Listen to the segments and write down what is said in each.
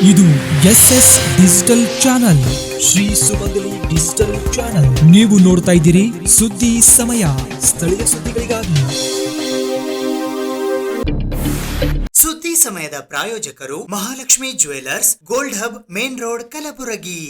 ಇದು SS digital channel, Shri ಸುಮಂಗಲಿ digital channel. ನೀವು ನೋಡ್ತಾ ಇದ್ದೀರಿ ಸುದ್ದಿ ಸಮಯ, ಸ್ಥಳೀಯ ಸುದ್ದಿಗಳಿಗಾಗಿ. ಸುದ್ದಿ ಸಮಯದ ಪ್ರಾಯೋಜಕರು Mahalakshmi jewellers, gold hub, main road, Kalaburagi.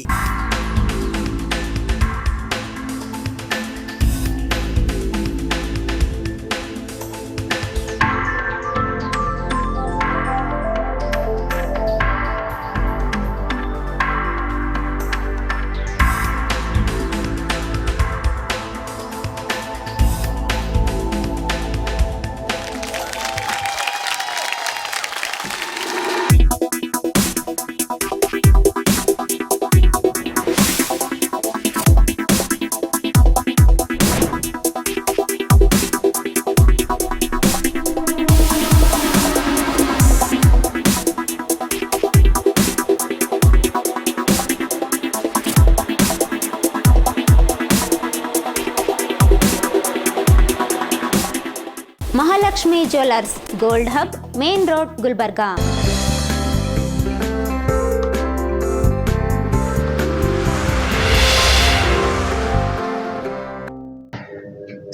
Mahalakshmi jewellers, gold hub, main road, Gulbarga.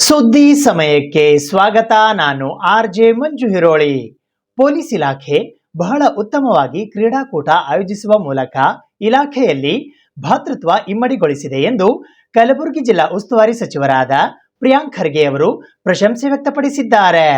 ಸುದ್ದಿ ಸಮಯಕ್ಕೆ ಸ್ವಾಗತ. ನಾನು RJ ಮಂಜು ಹಿರೋಳಿ. ಪೊಲೀಸ್ ಇಲಾಖೆ ಬಹಳ ಉತ್ತಮವಾಗಿ ಕ್ರೀಡಾಕೂಟ ಆಯೋಜಿಸುವ ಮೂಲಕ ಇಲಾಖೆಯಲ್ಲಿ ಭ್ರಾತೃತ್ವ ಇಮ್ಮಡಿಗೊಳಿಸಿದೆ ಎಂದು ಕಲಬುರಗಿ ಜಿಲ್ಲಾ ಉಸ್ತುವಾರಿ ಸಚಿವರಾದ ಪ್ರಿಯಾಂಕ್ ಖರ್ಗೆ ಅವರು ಪ್ರಶಂಸೆ ವ್ಯಕ್ತಪಡಿಸಿದ್ದಾರೆ.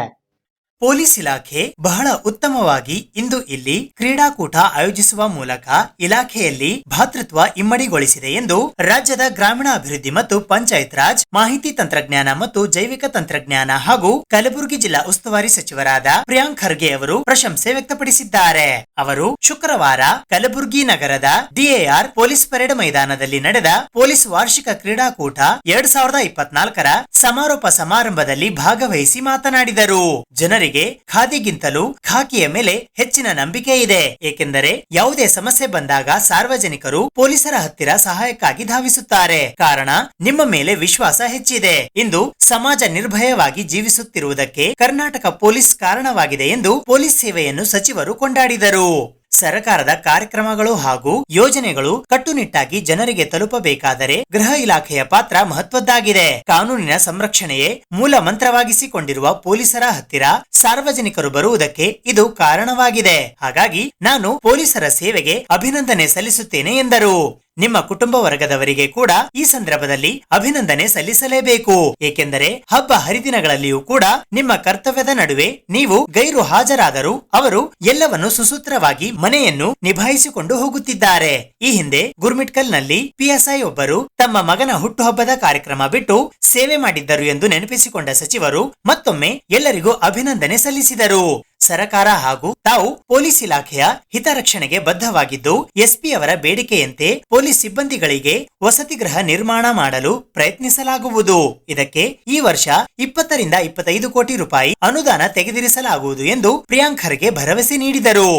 ಪೊಲೀಸ್ ಇಲಾಖೆ ಬಹಳ ಉತ್ತಮವಾಗಿ ಇಂದು ಇಲ್ಲಿ ಕ್ರೀಡಾಕೂಟ ಆಯೋಜಿಸುವ ಮೂಲಕ ಇಲಾಖೆಯಲ್ಲಿ ಭ್ರಾತೃತ್ವ ಇಮ್ಮಡಿಗೊಳಿಸಿದೆ ಎಂದು ರಾಜ್ಯದ ಗ್ರಾಮೀಣಾಭಿವೃದ್ಧಿ ಮತ್ತು ಪಂಚಾಯತ್ ರಾಜ್, ಮಾಹಿತಿ ತಂತ್ರಜ್ಞಾನ ಮತ್ತು ಜೈವಿಕ ತಂತ್ರಜ್ಞಾನ ಹಾಗೂ ಕಲಬುರಗಿ ಜಿಲ್ಲಾ ಉಸ್ತುವಾರಿ ಸಚಿವರಾದ ಪ್ರಿಯಾಂಕ್ ಖರ್ಗೆ ಅವರು ಪ್ರಶಂಸೆ ವ್ಯಕ್ತಪಡಿಸಿದ್ದಾರೆ. ಅವರು ಶುಕ್ರವಾರ ಕಲಬುರಗಿ ನಗರದ DAR ಪೊಲೀಸ್ ಪರೇಡ್ ಮೈದಾನದಲ್ಲಿ ನಡೆದ ಪೊಲೀಸ್ ವಾರ್ಷಿಕ ಕ್ರೀಡಾಕೂಟ 2024ರ ಸಮಾರೋಪ ಸಮಾರಂಭದಲ್ಲಿ ಭಾಗವಹಿಸಿ ಮಾತನಾಡಿದರು. ಜನರಿಗೆ ಖಾದಿಗಿಂತಲೂ ಖಾಕಿಯ ಮೇಲೆ ಹೆಚ್ಚಿನ ನಂಬಿಕೆ ಇದೆ, ಏಕೆಂದರೆ ಯಾವುದೇ ಸಮಸ್ಯೆ ಬಂದಾಗ ಸಾರ್ವಜನಿಕರು ಪೊಲೀಸರ ಹತ್ತಿರ ಸಹಾಯಕ್ಕಾಗಿ ಧಾವಿಸುತ್ತಾರೆ. ಕಾರಣ ನಿಮ್ಮ ಮೇಲೆ ವಿಶ್ವಾಸ ಹೆಚ್ಚಿದೆ. ಇಂದು ಸಮಾಜ ನಿರ್ಭಯವಾಗಿ ಜೀವಿಸುತ್ತಿರುವುದಕ್ಕೆ ಕರ್ನಾಟಕ ಪೊಲೀಸ್ ಕಾರಣವಾಗಿದೆ ಎಂದು ಪೊಲೀಸ್ ಸೇವೆಯನ್ನು ಸಚಿವರು ಕೊಂಡಾಡಿದರು. ಸರ್ಕಾರದ ಕಾರ್ಯಕ್ರಮಗಳು ಹಾಗೂ ಯೋಜನೆಗಳು ಕಟ್ಟುನಿಟ್ಟಾಗಿ ಜನರಿಗೆ ತಲುಪಬೇಕಾದರೆ ಗೃಹ ಇಲಾಖೆಯ ಪಾತ್ರ ಮಹತ್ವದ್ದಾಗಿದೆ. ಕಾನೂನಿನ ಸಂರಕ್ಷಣೆಯೇ ಮೂಲ ಮಂತ್ರವಾಗಿಸಿಕೊಂಡಿರುವ ಪೊಲೀಸರ ಹತ್ತಿರ ಸಾರ್ವಜನಿಕರು ಬರುವುದಕ್ಕೆ ಇದು ಕಾರಣವಾಗಿದೆ. ಹಾಗಾಗಿ ನಾನು ಪೊಲೀಸರ ಸೇವೆಗೆ ಅಭಿನಂದನೆ ಸಲ್ಲಿಸುತ್ತೇನೆ ಎಂದರು. ನಿಮ್ಮ ಕುಟುಂಬ ವರ್ಗದವರಿಗೆ ಕೂಡ ಈ ಸಂದರ್ಭದಲ್ಲಿ ಅಭಿನಂದನೆ ಸಲ್ಲಿಸಲೇಬೇಕು, ಏಕೆಂದರೆ ಹಬ್ಬ ಹರಿದಿನಗಳಲ್ಲಿಯೂ ಕೂಡ ನಿಮ್ಮ ಕರ್ತವ್ಯದ ನಡುವೆ ನೀವು ಗೈರು ಹಾಜರಾದರೂ ಅವರು ಎಲ್ಲವನ್ನು ಸುಸೂತ್ರವಾಗಿ ಮನೆಯನ್ನು ನಿಭಾಯಿಸಿಕೊಂಡು ಹೋಗುತ್ತಿದ್ದಾರೆ. ಈ ಹಿಂದೆ ಗುರ್ಮಿಟ್ಕಲ್ ನಲ್ಲಿ PSI ಒಬ್ಬರು ತಮ್ಮ ಮಗನ ಹುಟ್ಟುಹಬ್ಬದ ಕಾರ್ಯಕ್ರಮ ಬಿಟ್ಟು ಸೇವೆ ಮಾಡಿದ್ದರು ಎಂದು ನೆನಪಿಸಿಕೊಂಡ ಸಚಿವರು ಮತ್ತೊಮ್ಮೆ ಎಲ್ಲರಿಗೂ ಅಭಿನಂದನೆ ಸಲ್ಲಿಸಿದರು. ಸರಕಾರ ಹಾಗೂ ತಾವು ಪೊಲೀಸ್ ಇಲಾಖೆಯ ಹಿತರಕ್ಷಣೆಗೆ ಬದ್ಧವಾಗಿದ್ದು SP ಅವರ ಬೇಡಿಕೆಯಂತೆ ಪೊಲೀಸ್ ಸಿಬ್ಬಂದಿಗಳಿಗೆ ವಸತಿ ಗೃಹ ನಿರ್ಮಾಣ ಮಾಡಲು ಪ್ರಯತ್ನಿಸಲಾಗುವುದು. ಇದಕ್ಕೆ ಈ ವರ್ಷ 20 ರಿಂದ 25 ಕೋಟಿ ರೂಪಾಯಿ ಅನುದಾನ ತೆಗೆದಿರಿಸಲಾಗುವುದು ಎಂದು ಪ್ರಿಯಾಂಕ್ ಖರ್ಗೆ ಭರವಸೆ ನೀಡಿದರು.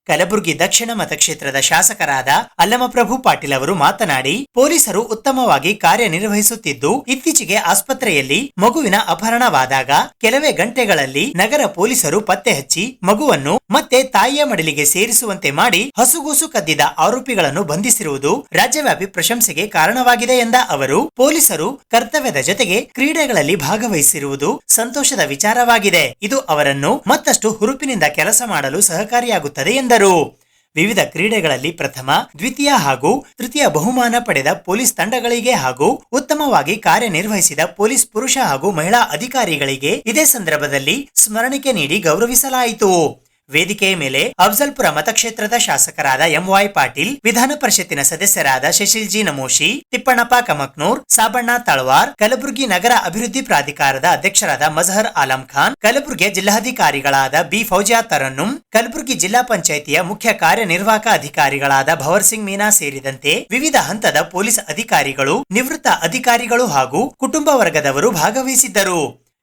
ಕಲಬುರಗಿ ದಕ್ಷಿಣ ಮತಕ್ಷೇತ್ರದ ಶಾಸಕರಾದ ಅಲ್ಲಮಪ್ರಭು ಪಾಟೀಲ್ ಅವರು ಮಾತನಾಡಿ, ಪೊಲೀಸರು ಉತ್ತಮವಾಗಿ ಕಾರ್ಯನಿರ್ವಹಿಸುತ್ತಿದ್ದು, ಇತ್ತೀಚೆಗೆ ಆಸ್ಪತ್ರೆಯಲ್ಲಿ ಮಗುವಿನ ಅಪಹರಣವಾದಾಗ ಕೆಲವೇ ಗಂಟೆಗಳಲ್ಲಿ ನಗರ ಪೊಲೀಸರು ಪತ್ತೆ ಹಚ್ಚಿ ಮಗುವನ್ನು ಮತ್ತೆ ತಾಯಿಯ ಮಡಿಲಿಗೆ ಸೇರಿಸುವಂತೆ ಮಾಡಿ ಹಸುಗೂಸು ಕದ್ದಿದ ಆರೋಪಿಗಳನ್ನು ಬಂಧಿಸಿರುವುದು ರಾಜ್ಯವ್ಯಾಪಿ ಪ್ರಶಂಸೆಗೆ ಕಾರಣವಾಗಿದೆ ಎಂದ ಅವರು, ಪೊಲೀಸರು ಕರ್ತವ್ಯದ ಜೊತೆಗೆ ಕ್ರೀಡೆಗಳಲ್ಲಿ ಭಾಗವಹಿಸಿರುವುದು ಸಂತೋಷದ ವಿಚಾರವಾಗಿದೆ. ಇದು ಅವರನ್ನು ಮತ್ತಷ್ಟು ಹುರುಪಿನಿಂದ ಕೆಲಸ ಮಾಡಲು ಸಹಕಾರಿಯಾಗುತ್ತದೆ ಎಂದರು. ವಿವಿಧ ಕ್ರೀಡೆಗಳಲ್ಲಿ ಪ್ರಥಮ, ದ್ವಿತೀಯ ಹಾಗೂ ತೃತೀಯ ಬಹುಮಾನ ಪಡೆದ ಪೊಲೀಸ್ ತಂಡಗಳಿಗೆ ಹಾಗೂ ಉತ್ತಮವಾಗಿ ಕಾರ್ಯನಿರ್ವಹಿಸಿದ ಪೊಲೀಸ್ ಪುರುಷ ಹಾಗೂ ಮಹಿಳಾ ಅಧಿಕಾರಿಗಳಿಗೆ ಇದೇ ಸಂದರ್ಭದಲ್ಲಿ ಸ್ಮರಣಿಕೆ ನೀಡಿ ಗೌರವಿಸಲಾಯಿತು. ವೇದಿಕೆಯ ಮೇಲೆ ಅಫ್ಜಲ್ಪುರ ಮತಕ್ಷೇತ್ರದ ಶಾಸಕರಾದ MY ಪಾಟೀಲ್, ವಿಧಾನ ಪರಿಷತ್ತಿನ ಸದಸ್ಯರಾದ ಶಶಿಲ್ ಜಿ ನಮೋಶಿ, ತಿಪ್ಪಣ್ಣಪ್ಪ ಕಮಕ್ನೂರ್, ಸಾಬಣ್ಣ ತಳವಾರ್, ಕಲಬುರಗಿ ನಗರ ಅಭಿವೃದ್ಧಿ ಪ್ರಾಧಿಕಾರದ ಅಧ್ಯಕ್ಷರಾದ ಮಜಹರ್ ಆಲಂ ಖಾನ್, ಕಲಬುರಗಿಯ ಜಿಲ್ಲಾಧಿಕಾರಿಗಳಾದ B ಫೌಜಿಯಾ ತರನ್ನುಂ, ಕಲಬುರಗಿ ಜಿಲ್ಲಾ ಪಂಚಾಯಿತಿಯ ಮುಖ್ಯ ಕಾರ್ಯನಿರ್ವಾಹಕ ಅಧಿಕಾರಿಗಳಾದ ಭವರ್ ಸಿಂಗ್ ಮೀನಾ ಸೇರಿದಂತೆ ವಿವಿಧ ಹಂತದ ಪೊಲೀಸ್ ಅಧಿಕಾರಿಗಳು, ನಿವೃತ್ತ ಅಧಿಕಾರಿಗಳು ಹಾಗೂ ಕುಟುಂಬ ವರ್ಗದವರು ಭಾಗವಹಿಸಿದ್ದರು.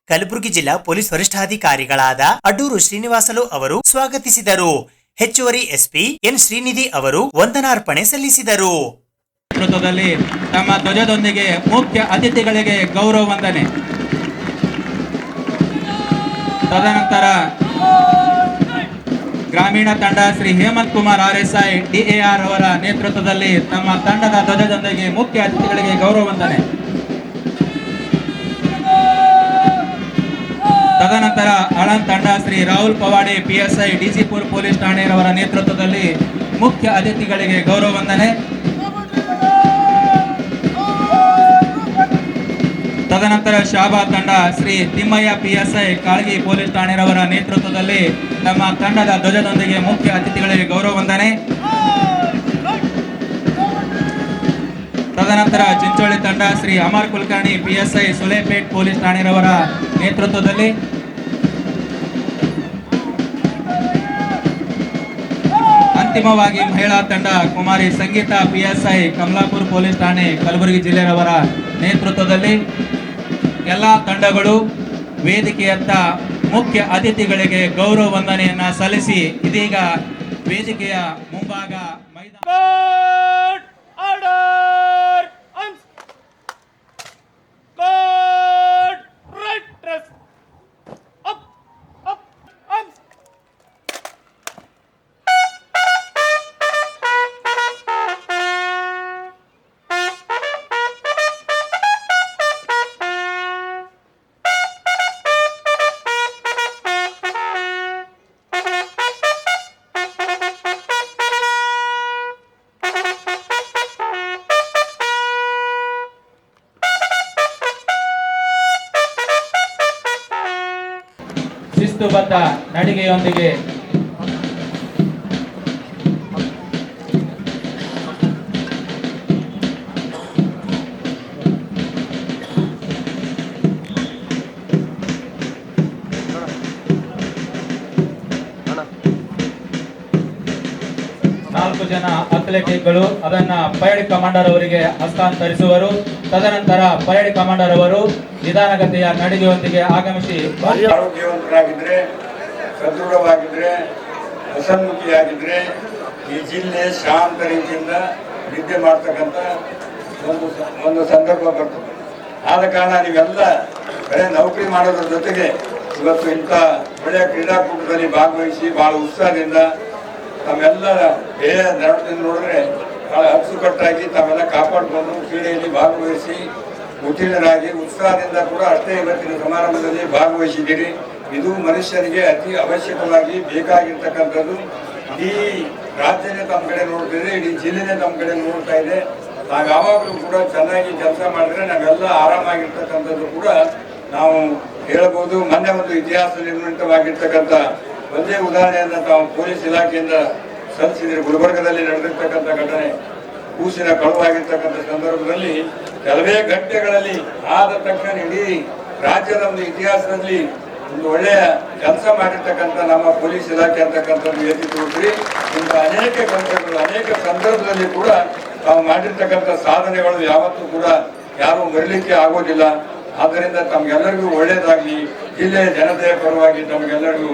ಕಲಬುರಗಿ ಜಿಲ್ಲಾ ಪೊಲೀಸ್ ವರಿಷ್ಠಾಧಿಕಾರಿಗಳಾದ ಅಡ್ಡೂರು ಶ್ರೀನಿವಾಸಲು ಅವರು ಸ್ವಾಗತಿಸಿದರು. ಹೆಚ್ಚುವರಿ SP ಎನ್ ಶ್ರೀನಿಧಿ ಅವರು ವಂದನಾರ್ಪಣೆ ಸಲ್ಲಿಸಿದರು. ನೇತೃತ್ವದಲ್ಲಿ ತಮ್ಮ ಧ್ವಜದೊಂದಿಗೆ ಮುಖ್ಯ ಅತಿಥಿಗಳಿಗೆ ಗೌರವ ವಂದನೆ. ತದನಂತರ ಗ್ರಾಮೀಣ ತಂಡ ಶ್ರೀ ಹೇಮಂತ್ ಕುಮಾರ್ RSI DAR ಅವರ ನೇತೃತ್ವದಲ್ಲಿ ತಮ್ಮ ತಂಡದ ಧ್ವಜದೊಂದಿಗೆ ಮುಖ್ಯ ಅತಿಥಿಗಳಿಗೆ ಗೌರವ ವಂದನೆ. ತದನಂತರ ಆಳಂದ್ ತಂಡ ಶ್ರೀ ರಾಹುಲ್ ಪವಾಡೆ PSI DCಪುರ್ ಪೊಲೀಸ್ ಠಾಣೆಯವರ ನೇತೃತ್ವದಲ್ಲಿ ಮುಖ್ಯ ಅತಿಥಿಗಳಿಗೆ ಗೌರವ ವಂದನೆ. ತದನಂತರ ಶಾಬಾ ತಂಡ ಶ್ರೀ ತಿಮ್ಮಯ್ಯ PSI ಕಾಳಗಿ ಪೊಲೀಸ್ ಠಾಣೆಯವರ ನೇತೃತ್ವದಲ್ಲಿ ತಮ್ಮ ತಂಡದ ಧ್ವಜದೊಂದಿಗೆ ಮುಖ್ಯ ಅತಿಥಿಗಳಿಗೆ ಗೌರವ ವಂದನೆ. ತದನಂತರ ಚಿಂಚೋಳಿ ತಂಡ ಶ್ರೀ ಅಮರ್ ಕುಲಕರ್ಣಿ PSI ಸುಲೇಪೇಟ್ ಪೊಲೀಸ್ ಠಾಣೆಯವರ ನೇತೃತ್ವದಲ್ಲಿ ಅಂತಿಮವಾಗಿ ಮಹಿಳಾ ತಂಡ ಕುಮಾರಿ ಸಂಗೀತ PSI ಕಮಲಾಪುರ ಪೊಲೀಸ್ ಠಾಣೆ ಕಲಬುರಗಿ ಜಿಲ್ಲೆಯವರ ನೇತೃತ್ವದಲ್ಲಿ ಎಲ್ಲ ತಂಡಗಳು ವೇದಿಕೆಯತ್ತ ಮುಖ್ಯ ಅತಿಥಿಗಳಿಗೆ ಗೌರವ ವಂದನೆಯನ್ನ ಸಲ್ಲಿಸಿ ಇದೀಗ ವೇದಿಕೆಯ ಮುಂಭಾಗ ಮೈದಾನ ಶಿಸ್ತುಬದ್ಧ ನಡಿಗೆಯೊಂದಿಗೆ ನಾಲ್ಕು ಜನ ಅಥ್ಲೆಟಿಕ್ಗಳು ಅದನ್ನ ಪರೇಡ್ ಕಮಾಂಡರ್ ಅವರಿಗೆ ಹಸ್ತಾಂತರಿಸುವರು. ತದನಂತರ ಪರೇಡ್ ಕಮಾಂಡರ್ ಅವರು ನಿಧಾನಗತಿಯ ನಡಿಗೆಯೊಂದಿಗೆ ಆಗಮಿಸಿ ಆರೋಗ್ಯವಂತರಾಗಿದ್ರೆ, ಸದೃಢವಾಗಿದ್ರೆ, ಹಸನ್ಮುಖಿಯಾಗಿದ್ರೆ ಈ ಜಿಲ್ಲೆ ಶಾಂತ ರೀತಿಯಿಂದ ವಿದ್ಯೆ ಮಾಡ್ತಕ್ಕಂಥ ಒಂದು ಸಂದರ್ಭ ಬರ್ತದೆ. ಆದ ಕಾರಣ ನೀವೆಲ್ಲ ಬರೀ ನೌಕರಿ ಮಾಡೋದ್ರ ಜೊತೆಗೆ ಇವತ್ತು ಇಂಥ ಒಳ್ಳೆಯ ಕ್ರೀಡಾಕೂಟದಲ್ಲಿ ಭಾಗವಹಿಸಿ ಬಹಳ ಉತ್ಸಾಹದಿಂದ ತಮ್ಮೆಲ್ಲ ದೇಹ ನಡತೆಯನ್ನು ನೋಡಿದ್ರೆ ಬಹಳ ಅಚ್ಚುಕಟ್ಟಾಗಿ ತಾವೆಲ್ಲ ಕಾಪಾಡಿಕೊಂಡು ಕ್ರೀಡೆಯಲ್ಲಿ ಭಾಗವಹಿಸಿ ಉತ್ತೀರ್ಣರಾಗಿ ಉತ್ಸಾಹದಿಂದ ಕೂಡ ಅಷ್ಟೇ ಇವತ್ತಿನ ಸಮಾರಂಭದಲ್ಲಿ ಭಾಗವಹಿಸಿದ್ದೀರಿ. ಇದು ಮನುಷ್ಯನಿಗೆ ಅತಿ ಅವಶ್ಯಕವಾಗಿ ಬೇಕಾಗಿರ್ತಕ್ಕಂಥದ್ದು. ಇಡೀ ರಾಜ್ಯನೇ ತಮ್ಮ ಕಡೆ ನೋಡ್ತಿದ್ರೆ, ಇಡೀ ಜಿಲ್ಲೆನೇ ತಮ್ಮ ಕಡೆ ನೋಡ್ತಾ ಇದೆ. ನಾವು ಯಾವಾಗಲೂ ಕೂಡ ಚೆನ್ನಾಗಿ ಕೆಲಸ ಮಾಡಿದ್ರೆ ನಾವೆಲ್ಲ ಆರಾಮಾಗಿರ್ತಕ್ಕಂಥದ್ದು ಕೂಡ ನಾವು ಹೇಳ್ಬೋದು. ಮೊನ್ನೆ ಒಂದು ಇತಿಹಾಸ ನಿರ್ಮಿತವಾಗಿರ್ತಕ್ಕಂಥ ಒಂದೇ ಉದಾಹರಣೆಯನ್ನು ತಾವು ಪೊಲೀಸ್ ಇಲಾಖೆಯಿಂದ ಸಲ್ಲಿಸಿದರೆ, ಗುಲ್ಬರ್ಗದಲ್ಲಿ ನಡೆದಿರ್ತಕ್ಕಂಥ ಘಟನೆ ಕೂಸಿನ ಕಳುವಾಗಿರ್ತಕ್ಕಂಥ ಸಂದರ್ಭದಲ್ಲಿ ಕೆಲವೇ ಗಂಟೆಗಳಲ್ಲಿ ಆದ ತಕ್ಷಣ ಇಡೀ ರಾಜ್ಯದ ಒಂದು ಇತಿಹಾಸದಲ್ಲಿ ಒಂದು ಒಳ್ಳೆಯ ಕೆಲಸ ಮಾಡಿರ್ತಕ್ಕಂಥ ನಮ್ಮ ಪೊಲೀಸ್ ಇಲಾಖೆ ಅಂತಕ್ಕಂಥದ್ದು ಎತ್ತಿ ತೋರಿಸಿ ಇಂಥ ಅನೇಕ ಕೆಲಸಗಳು ಅನೇಕ ಸಂದರ್ಭದಲ್ಲಿ ಕೂಡ ತಾವು ಮಾಡಿರ್ತಕ್ಕಂಥ ಸಾಧನೆಗಳು ಯಾವತ್ತೂ ಕೂಡ ಯಾರೂ ಮರಿಲಿಕ್ಕೆ ಆಗೋದಿಲ್ಲ. ಆದ್ದರಿಂದ ತಮಗೆಲ್ಲರಿಗೂ ಒಳ್ಳೆಯದಾಗಲಿ. ಜಿಲ್ಲೆಯ ಜನತೆಯ ಪರವಾಗಿ ತಮಗೆಲ್ಲರಿಗೂ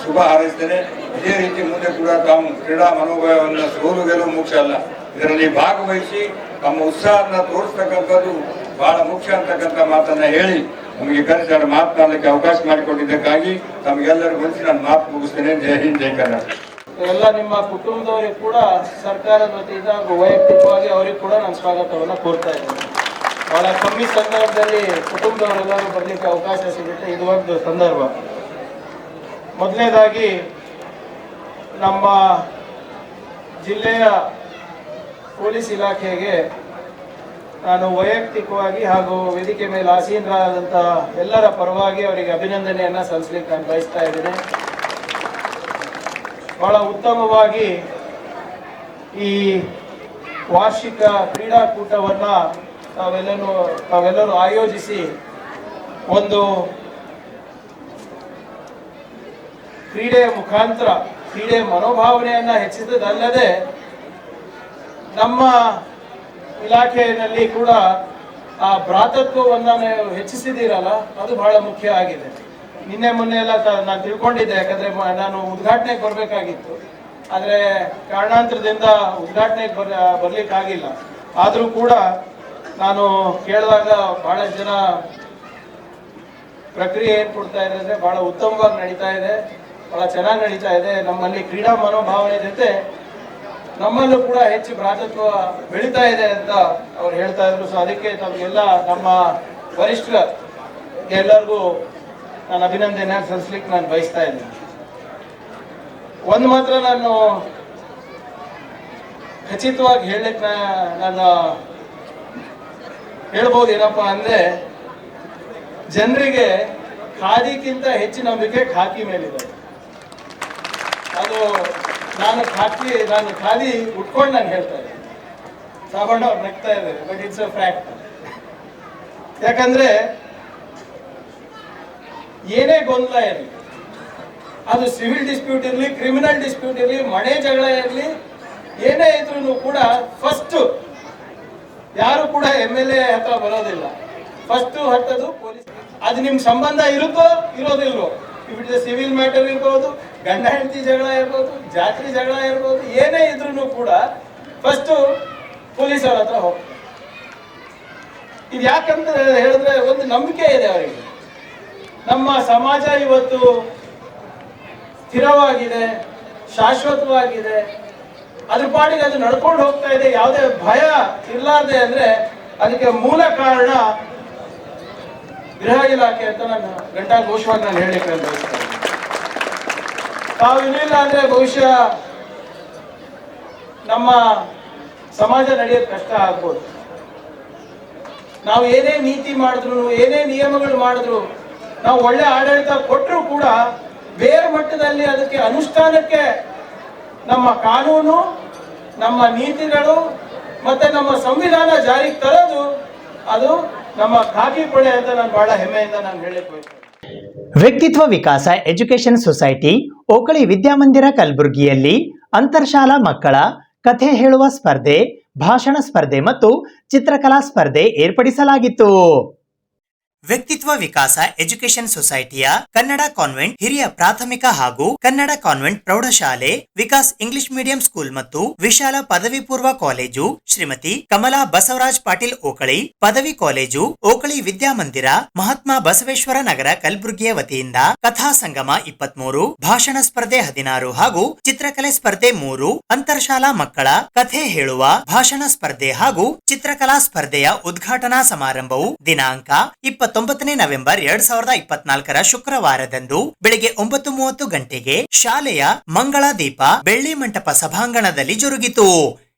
ಶುಭ ಹಾರೈಸ್ತೇನೆ. ಇದೇ ರೀತಿ ಮುಂದೆ ಕೂಡ ತಾವು ಕ್ರೀಡಾ ಮನೋಭಾವವನ್ನು ಸೋಲು ಗೆಲುವು ಮುಖ್ಯ ಅಲ್ಲ, ಇದರಲ್ಲಿ ಭಾಗವಹಿಸಿ ತಮ್ಮ ಉತ್ಸಾಹವನ್ನು ತೋರಿಸ್ತಕ್ಕಂಥದ್ದು ಬಹಳ ಮುಖ್ಯ ಅಂತಕ್ಕಂಥ ಮಾತನ್ನ ಹೇಳಿ ನಮಗೆ ಕರೆಸಿ ಮಾತನಾಡಲಿಕ್ಕೆ ಅವಕಾಶ ಮಾಡಿಕೊಟ್ಟಿದ್ದಕ್ಕಾಗಿ ತಮಗೆಲ್ಲರಿಗೂ ಮುಂಚೆ ನಾನು ಮಾತು ಮುಗಿಸ್ತೇನೆ. ಜೈ ಹಿಂದ್, ಜೈ ಕರ್ನಾಟಕ. ಎಲ್ಲ ನಿಮ್ಮ ಕುಟುಂಬದವರಿಗೆ ಕೂಡ ಸರ್ಕಾರದ ವತಿಯಿಂದ ಹಾಗೂ ವೈಯಕ್ತಿಕವಾಗಿ ಅವರಿಗೆ ಕೂಡ ನಾನು ಸ್ವಾಗತವನ್ನು ಕೋರ್ತಾ ಇದ್ದೇನೆ. ಬಹಳ ಕಮ್ಮಿ ಸಂದರ್ಭದಲ್ಲಿ ಕುಟುಂಬದವರೆಲ್ಲರೂ ಬರಲಿಕ್ಕೆ ಅವಕಾಶ ಸಿಗುತ್ತೆ. ಇದು ಒಂದು ಸಂದರ್ಭ. ಮೊದಲನೇದಾಗಿ ನಮ್ಮ ಜಿಲ್ಲೆಯ ಪೊಲೀಸ್ ಇಲಾಖೆಗೆ ನಾನು ವೈಯಕ್ತಿಕವಾಗಿ ಹಾಗೂ ವೇದಿಕೆ ಮೇಲೆ ಆಸೀನರಾದಂಥ ಎಲ್ಲರ ಪರವಾಗಿ ಅವರಿಗೆ ಅಭಿನಂದನೆಯನ್ನು ಸಲ್ಲಿಸಲಿಕ್ಕೆ ನಾನು ಬಯಸ್ತಾ ಇದ್ದೇನೆ. ಬಹಳ ಉತ್ತಮವಾಗಿ ಈ ವಾರ್ಷಿಕ ಕ್ರೀಡಾಕೂಟವನ್ನು ತಾವೆಲ್ಲರೂ ಆಯೋಜಿಸಿ ಒಂದು ಕ್ರೀಡೆಯ ಮುಖಾಂತರ ಕ್ರೀಡೆಯ ಮನೋಭಾವನೆಯನ್ನು ಹೆಚ್ಚಿಸದಲ್ಲದೆ ನಮ್ಮ ಇಲಾಖೆಯಲ್ಲಿ ಕೂಡ ಆ ಭ್ರಾತೃತ್ವವನ್ನು ನೀವು ಹೆಚ್ಚಿಸಿದ್ದೀರಲ್ಲ, ಅದು ಬಹಳ ಮುಖ್ಯ ಆಗಿದೆ. ನಿನ್ನೆ ಮೊನ್ನೆ ಎಲ್ಲ ನಾನು ತಿಳ್ಕೊಂಡಿದ್ದೆ, ಯಾಕಂದರೆ ನಾನು ಉದ್ಘಾಟನೆಗೆ ಬರಬೇಕಾಗಿತ್ತು, ಆದರೆ ಕಾರಣಾಂತರದಿಂದ ಉದ್ಘಾಟನೆಗೆ ಬರಲಿಕ್ಕಾಗಿಲ್ಲ. ಆದರೂ ಕೂಡ ನಾನು ಕೇಳಿದಾಗ ಬಹಳ ಜನ ಪ್ರಕ್ರಿಯೆ ಏನು ಕೊಡ್ತಾ ಇದೆ ಅಂದರೆ ಬಹಳ ಉತ್ತಮವಾಗಿ ನಡೀತಾ ಇದೆ. ಬಹಳ ಚೆನ್ನಾಗಿ ನಡೀತಾ ಇದೆ. ನಮ್ಮಲ್ಲಿ ಕ್ರೀಡಾ ಮನೋಭಾವನೆ ಜೊತೆ ನಮ್ಮಲ್ಲೂ ಕೂಡ ಹೆಚ್ಚು ಭ್ರಾತೃತ್ವ ಬೆಳೀತಾ ಇದೆ ಅಂತ ಅವ್ರು ಹೇಳ್ತಾ ಇದ್ರು. ಸೊ ಅದಕ್ಕೆ ತಮಗೆಲ್ಲ ನಮ್ಮ ವರಿಷ್ಠ ಎಲ್ಲರಿಗೂ ನಾನು ಅಭಿನಂದನೆ ಸಲ್ಲಿಸ್ಲಿಕ್ಕೆ ನಾನು ಬಯಸ್ತಾ ಇದ್ದೀನಿ. ಒಂದು ಮಾತ್ರ ನಾನು ಖಚಿತವಾಗಿ ಹೇಳಲಿಕ್ಕೆ ನಾನು ಹೇಳ್ಬೋದು ಏನಪ್ಪಾ ಅಂದ್ರೆ, ಜನರಿಗೆ ಖಾದಿಗಿಂತ ಹೆಚ್ಚು ನಂಬಿಕೆ ಖಾಕಿ ಮೇಲಿದೆ. ಅದು ನಾನು ಖಾದಿ ಉಟ್ಕೊಂಡು ನಾನು ಹೇಳ್ತಾ ಇದ್ದೆ, ಸಾಬಣ್ಣ ಅವ್ರು ನಗ್ತಾ ಇದ್ದಾರೆ, ಬಟ್ ಇಟ್ಸ್ ಅ ಫ್ಯಾಕ್ಟ್. ಯಾಕಂದ್ರೆ ಏನೇ ಗೊಂದಲ ಇರಲಿ, ಅದು ಸಿವಿಲ್ ಡಿಸ್ಪ್ಯೂಟ್ ಇರಲಿ, ಕ್ರಿಮಿನಲ್ ಡಿಸ್ಪ್ಯೂಟ್ ಇರಲಿ, ಮನೆ ಜಗಳ ಇರಲಿ, ಏನೇ ಇದ್ರೂ ಕೂಡ ಫಸ್ಟ್ ಯಾರು ಕೂಡ MLA ಹತ್ರ ಬರೋದಿಲ್ಲ, ಫಸ್ಟ್ ಹತ್ತದು ಪೊಲೀಸ್. ಅದು ನಿಮ್ ಸಂಬಂಧ ಇರುತ್ತೋ ಇರೋದಿಲ್ವೋ, ಇಟ್ ಸಿವಿಲ್ ಮ್ಯಾಟರ್ ಇರ್ಬೋದು, ಗಂಡ ಹೆಂಡತಿ ಜಗಳ ಇರ್ಬೋದು, ಜಾತ್ರೆ ಜಗಳ ಇರ್ಬೋದು, ಏನೇ ಇದ್ರೂ ಕೂಡ ಫಸ್ಟ್ ಪೊಲೀಸ್ ಅವ್ರ ಹತ್ರ ಹೋಗ್ತಾರೆ. ಇದು ಯಾಕಂತ ಹೇಳಿದ್ರೆ ಒಂದು ನಂಬಿಕೆ ಇದೆ ಅವರಿಗೆ. ನಮ್ಮ ಸಮಾಜ ಇವತ್ತು ಸ್ಥಿರವಾಗಿದೆ, ಶಾಶ್ವತವಾಗಿದೆ, ಅದ್ರ ಪಾಡಿಗೆ ಅದು ನಡ್ಕೊಂಡು ಹೋಗ್ತಾ ಇದೆ, ಯಾವುದೇ ಭಯ ಇರ್ಲಾರ್ದೆ ಅಂದ್ರೆ ಅದಕ್ಕೆ ಮೂಲ ಕಾರಣ ಗೃಹ ಇಲಾಖೆ ಅಂತ ನಾನು ಘಂಟಾಘೋಷವಾಗಿ ನಾನು ಹೇಳಲಿಕ್ಕೆ ಬಯಸ್ತೇನೆ. ತಾವು ಇರಲಿಲ್ಲ ಅಂದ್ರೆ ಬಹುಶಃ ನಮ್ಮ ಸಮಾಜ ನಡೆಯೋದು ಕಷ್ಟ ಆಗ್ಬೋದು. ನಾವು ಏನೇ ನೀತಿ ಮಾಡಿದ್ರು, ಏನೇ ನಿಯಮಗಳು ಮಾಡಿದ್ರು, ನಾವು ಒಳ್ಳೆ ಆಡಳಿತ ಕೊಟ್ಟರು ಕೂಡ ಬೇರೆ ಮಟ್ಟದಲ್ಲಿ ಅದಕ್ಕೆ ಅನುಷ್ಠಾನಕ್ಕೆ ನಮ್ಮ ಕಾನೂನು, ನಮ್ಮ ನೀತಿಗಳು ಮತ್ತೆ ನಮ್ಮ ಸಂವಿಧಾನ ಜಾರಿಗೆ ತರೋದು ಅದು ನಮ್ಮ ಖಾಕಿ ಪಡೆ ಅಂತ ನಾನು ಬಹಳ ಹೆಮ್ಮೆಯಿಂದ ನಾನು ಹೇಳಲಿಕ್ಕೆ ಬಯಸ್ತೇನೆ. ವ್ಯಕ್ತಿತ್ವ ವಿಕಾಸ ಎಜುಕೇಷನ್ ಸೊಸೈಟಿ ಓಕಳಿ ವಿದ್ಯಾಮಂದಿರ ಕಲಬುರಗಿಯಲ್ಲಿ ಅಂತರ್ಶಾಲಾ ಮಕ್ಕಳ ಕಥೆ ಹೇಳುವ ಸ್ಪರ್ಧೆ, ಭಾಷಣ ಸ್ಪರ್ಧೆ ಮತ್ತು ಚಿತ್ರಕಲಾ ಸ್ಪರ್ಧೆ ಏರ್ಪಡಿಸಲಾಗಿತ್ತು. ವ್ಯಕ್ತಿತ್ವ ವಿಕಾಸ ಎಜುಕೇಷನ್ ಸೊಸೈಟಿಯ ಕನ್ನಡ ಕಾನ್ವೆಂಟ್ ಹಿರಿಯ ಪ್ರಾಥಮಿಕ ಹಾಗೂ ಕನ್ನಡ ಕಾನ್ವೆಂಟ್ ಪ್ರೌಢಶಾಲೆ, ವಿಕಾಸ್ ಇಂಗ್ಲಿಷ್ ಮೀಡಿಯಂ ಸ್ಕೂಲ್ ಮತ್ತು ವಿಶಾಲ ಪದವಿ ಪೂರ್ವ ಕಾಲೇಜು, ಶ್ರೀಮತಿ ಕಮಲಾ ಬಸವರಾಜ್ ಪಾಟೀಲ್ ಓಕಳಿ ಪದವಿ ಕಾಲೇಜು, ಓಕಳಿ ವಿದ್ಯಾಮಂದಿರ, ಮಹಾತ್ಮ ಬಸವೇಶ್ವರ ನಗರ ಕಲಬುರಗಿಯ ವತಿಯಿಂದ ಕಥಾ ಸಂಗಮ 23, ಭಾಷಣ ಸ್ಪರ್ಧೆ 16 ಹಾಗೂ ಚಿತ್ರಕಲೆ ಸ್ಪರ್ಧೆ 3, ಅಂತರ್ಶಾಲಾ ಮಕ್ಕಳ ಕಥೆ ಹೇಳುವ ಭಾಷಣ ಸ್ಪರ್ಧೆ ಹಾಗೂ ಚಿತ್ರಕಲಾ ಸ್ಪರ್ಧೆಯ ಉದ್ಘಾಟನಾ ಸಮಾರಂಭವು ದಿನಾಂಕ 29 ನವೆಂಬರ್ 2024 ಶುಕ್ರವಾರದಂದು ಬೆಳಿಗ್ಗೆ 9:30 ಗಂಟೆಗೆ ಶಾಲೆಯ ಮಂಗಳ ದೀಪ ಬೆಳ್ಳಿ ಮಂಟಪ ಸಭಾಂಗಣದಲ್ಲಿ ಜರುಗಿತು.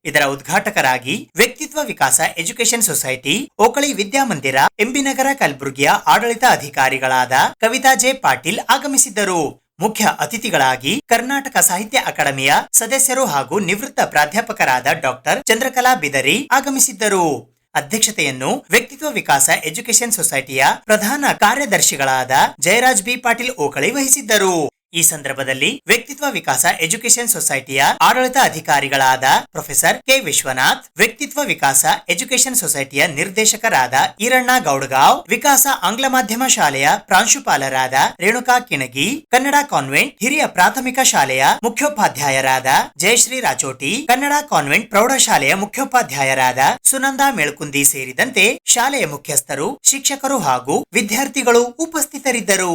ಇದರ ಉದ್ಘಾಟಕರಾಗಿ ವ್ಯಕ್ತಿತ್ವ ವಿಕಾಸ ಎಜುಕೇಷನ್ ಸೊಸೈಟಿ ಓಕಳಿ ವಿದ್ಯಾಮಂದಿರ, ಎಂಬಿನಗರ ಕಲಬುರಗಿಯ ಆಡಳಿತ ಅಧಿಕಾರಿಗಳಾದ ಕವಿತಾ ಜೆ ಪಾಟೀಲ್ ಆಗಮಿಸಿದ್ದರು. ಮುಖ್ಯ ಅತಿಥಿಗಳಾಗಿ ಕರ್ನಾಟಕ ಸಾಹಿತ್ಯ ಅಕಾಡೆಮಿಯ ಸದಸ್ಯರು ಹಾಗೂ ನಿವೃತ್ತ ಪ್ರಾಧ್ಯಾಪಕರಾದ ಡಾಕ್ಟರ್ ಚಂದ್ರಕಲಾ ಬಿದರಿ ಆಗಮಿಸಿದ್ದರು. ಅಧ್ಯಕ್ಷತೆಯನ್ನು ವ್ಯಕ್ತಿತ್ವ ವಿಕಾಸ ಎಜುಕೇಷನ್ ಸೊಸೈಟಿಯ ಪ್ರಧಾನ ಕಾರ್ಯದರ್ಶಿಗಳಾದ ಜಯರಾಜ್ ಬಿ ಪಾಟೀಲ್ ಓಕಳಿ ವಹಿಸಿದ್ದರು. ಈ ಸಂದರ್ಭದಲ್ಲಿ ವ್ಯಕ್ತಿತ್ವ ವಿಕಾಸ ಎಜುಕೇಷನ್ ಸೊಸೈಟಿಯ ಆಡಳಿತ ಅಧಿಕಾರಿಗಳಾದ ಪ್ರೊಫೆಸರ್ ಕೆ ವಿಶ್ವನಾಥ್, ವ್ಯಕ್ತಿತ್ವ ವಿಕಾಸ ಎಜುಕೇಷನ್ ಸೊಸೈಟಿಯ ನಿರ್ದೇಶಕರಾದ ಈರಣ್ಣ ಗೌಡಗಾವ್, ವಿಕಾಸ ಆಂಗ್ಲ ಮಾಧ್ಯಮ ಶಾಲೆಯ ಪ್ರಾಂಶುಪಾಲರಾದ ರೇಣುಕಾ ಕಿಣಗಿ, ಕನ್ನಡ ಕಾನ್ವೆಂಟ್ ಹಿರಿಯ ಪ್ರಾಥಮಿಕ ಶಾಲೆಯ ಮುಖ್ಯೋಪಾಧ್ಯಾಯರಾದ ಜಯಶ್ರೀ ರಾಚೋಟಿ, ಕನ್ನಡ ಕಾನ್ವೆಂಟ್ ಪ್ರೌಢಶಾಲೆಯ ಮುಖ್ಯೋಪಾಧ್ಯಾಯರಾದ ಸುನಂದಾ ಮೇಳ್ಕುಂದಿ ಸೇರಿದಂತೆ ಶಾಲೆಯ ಮುಖ್ಯಸ್ಥರು, ಶಿಕ್ಷಕರು ಹಾಗೂ ವಿದ್ಯಾರ್ಥಿಗಳು ಉಪಸ್ಥಿತರಿದ್ದರು.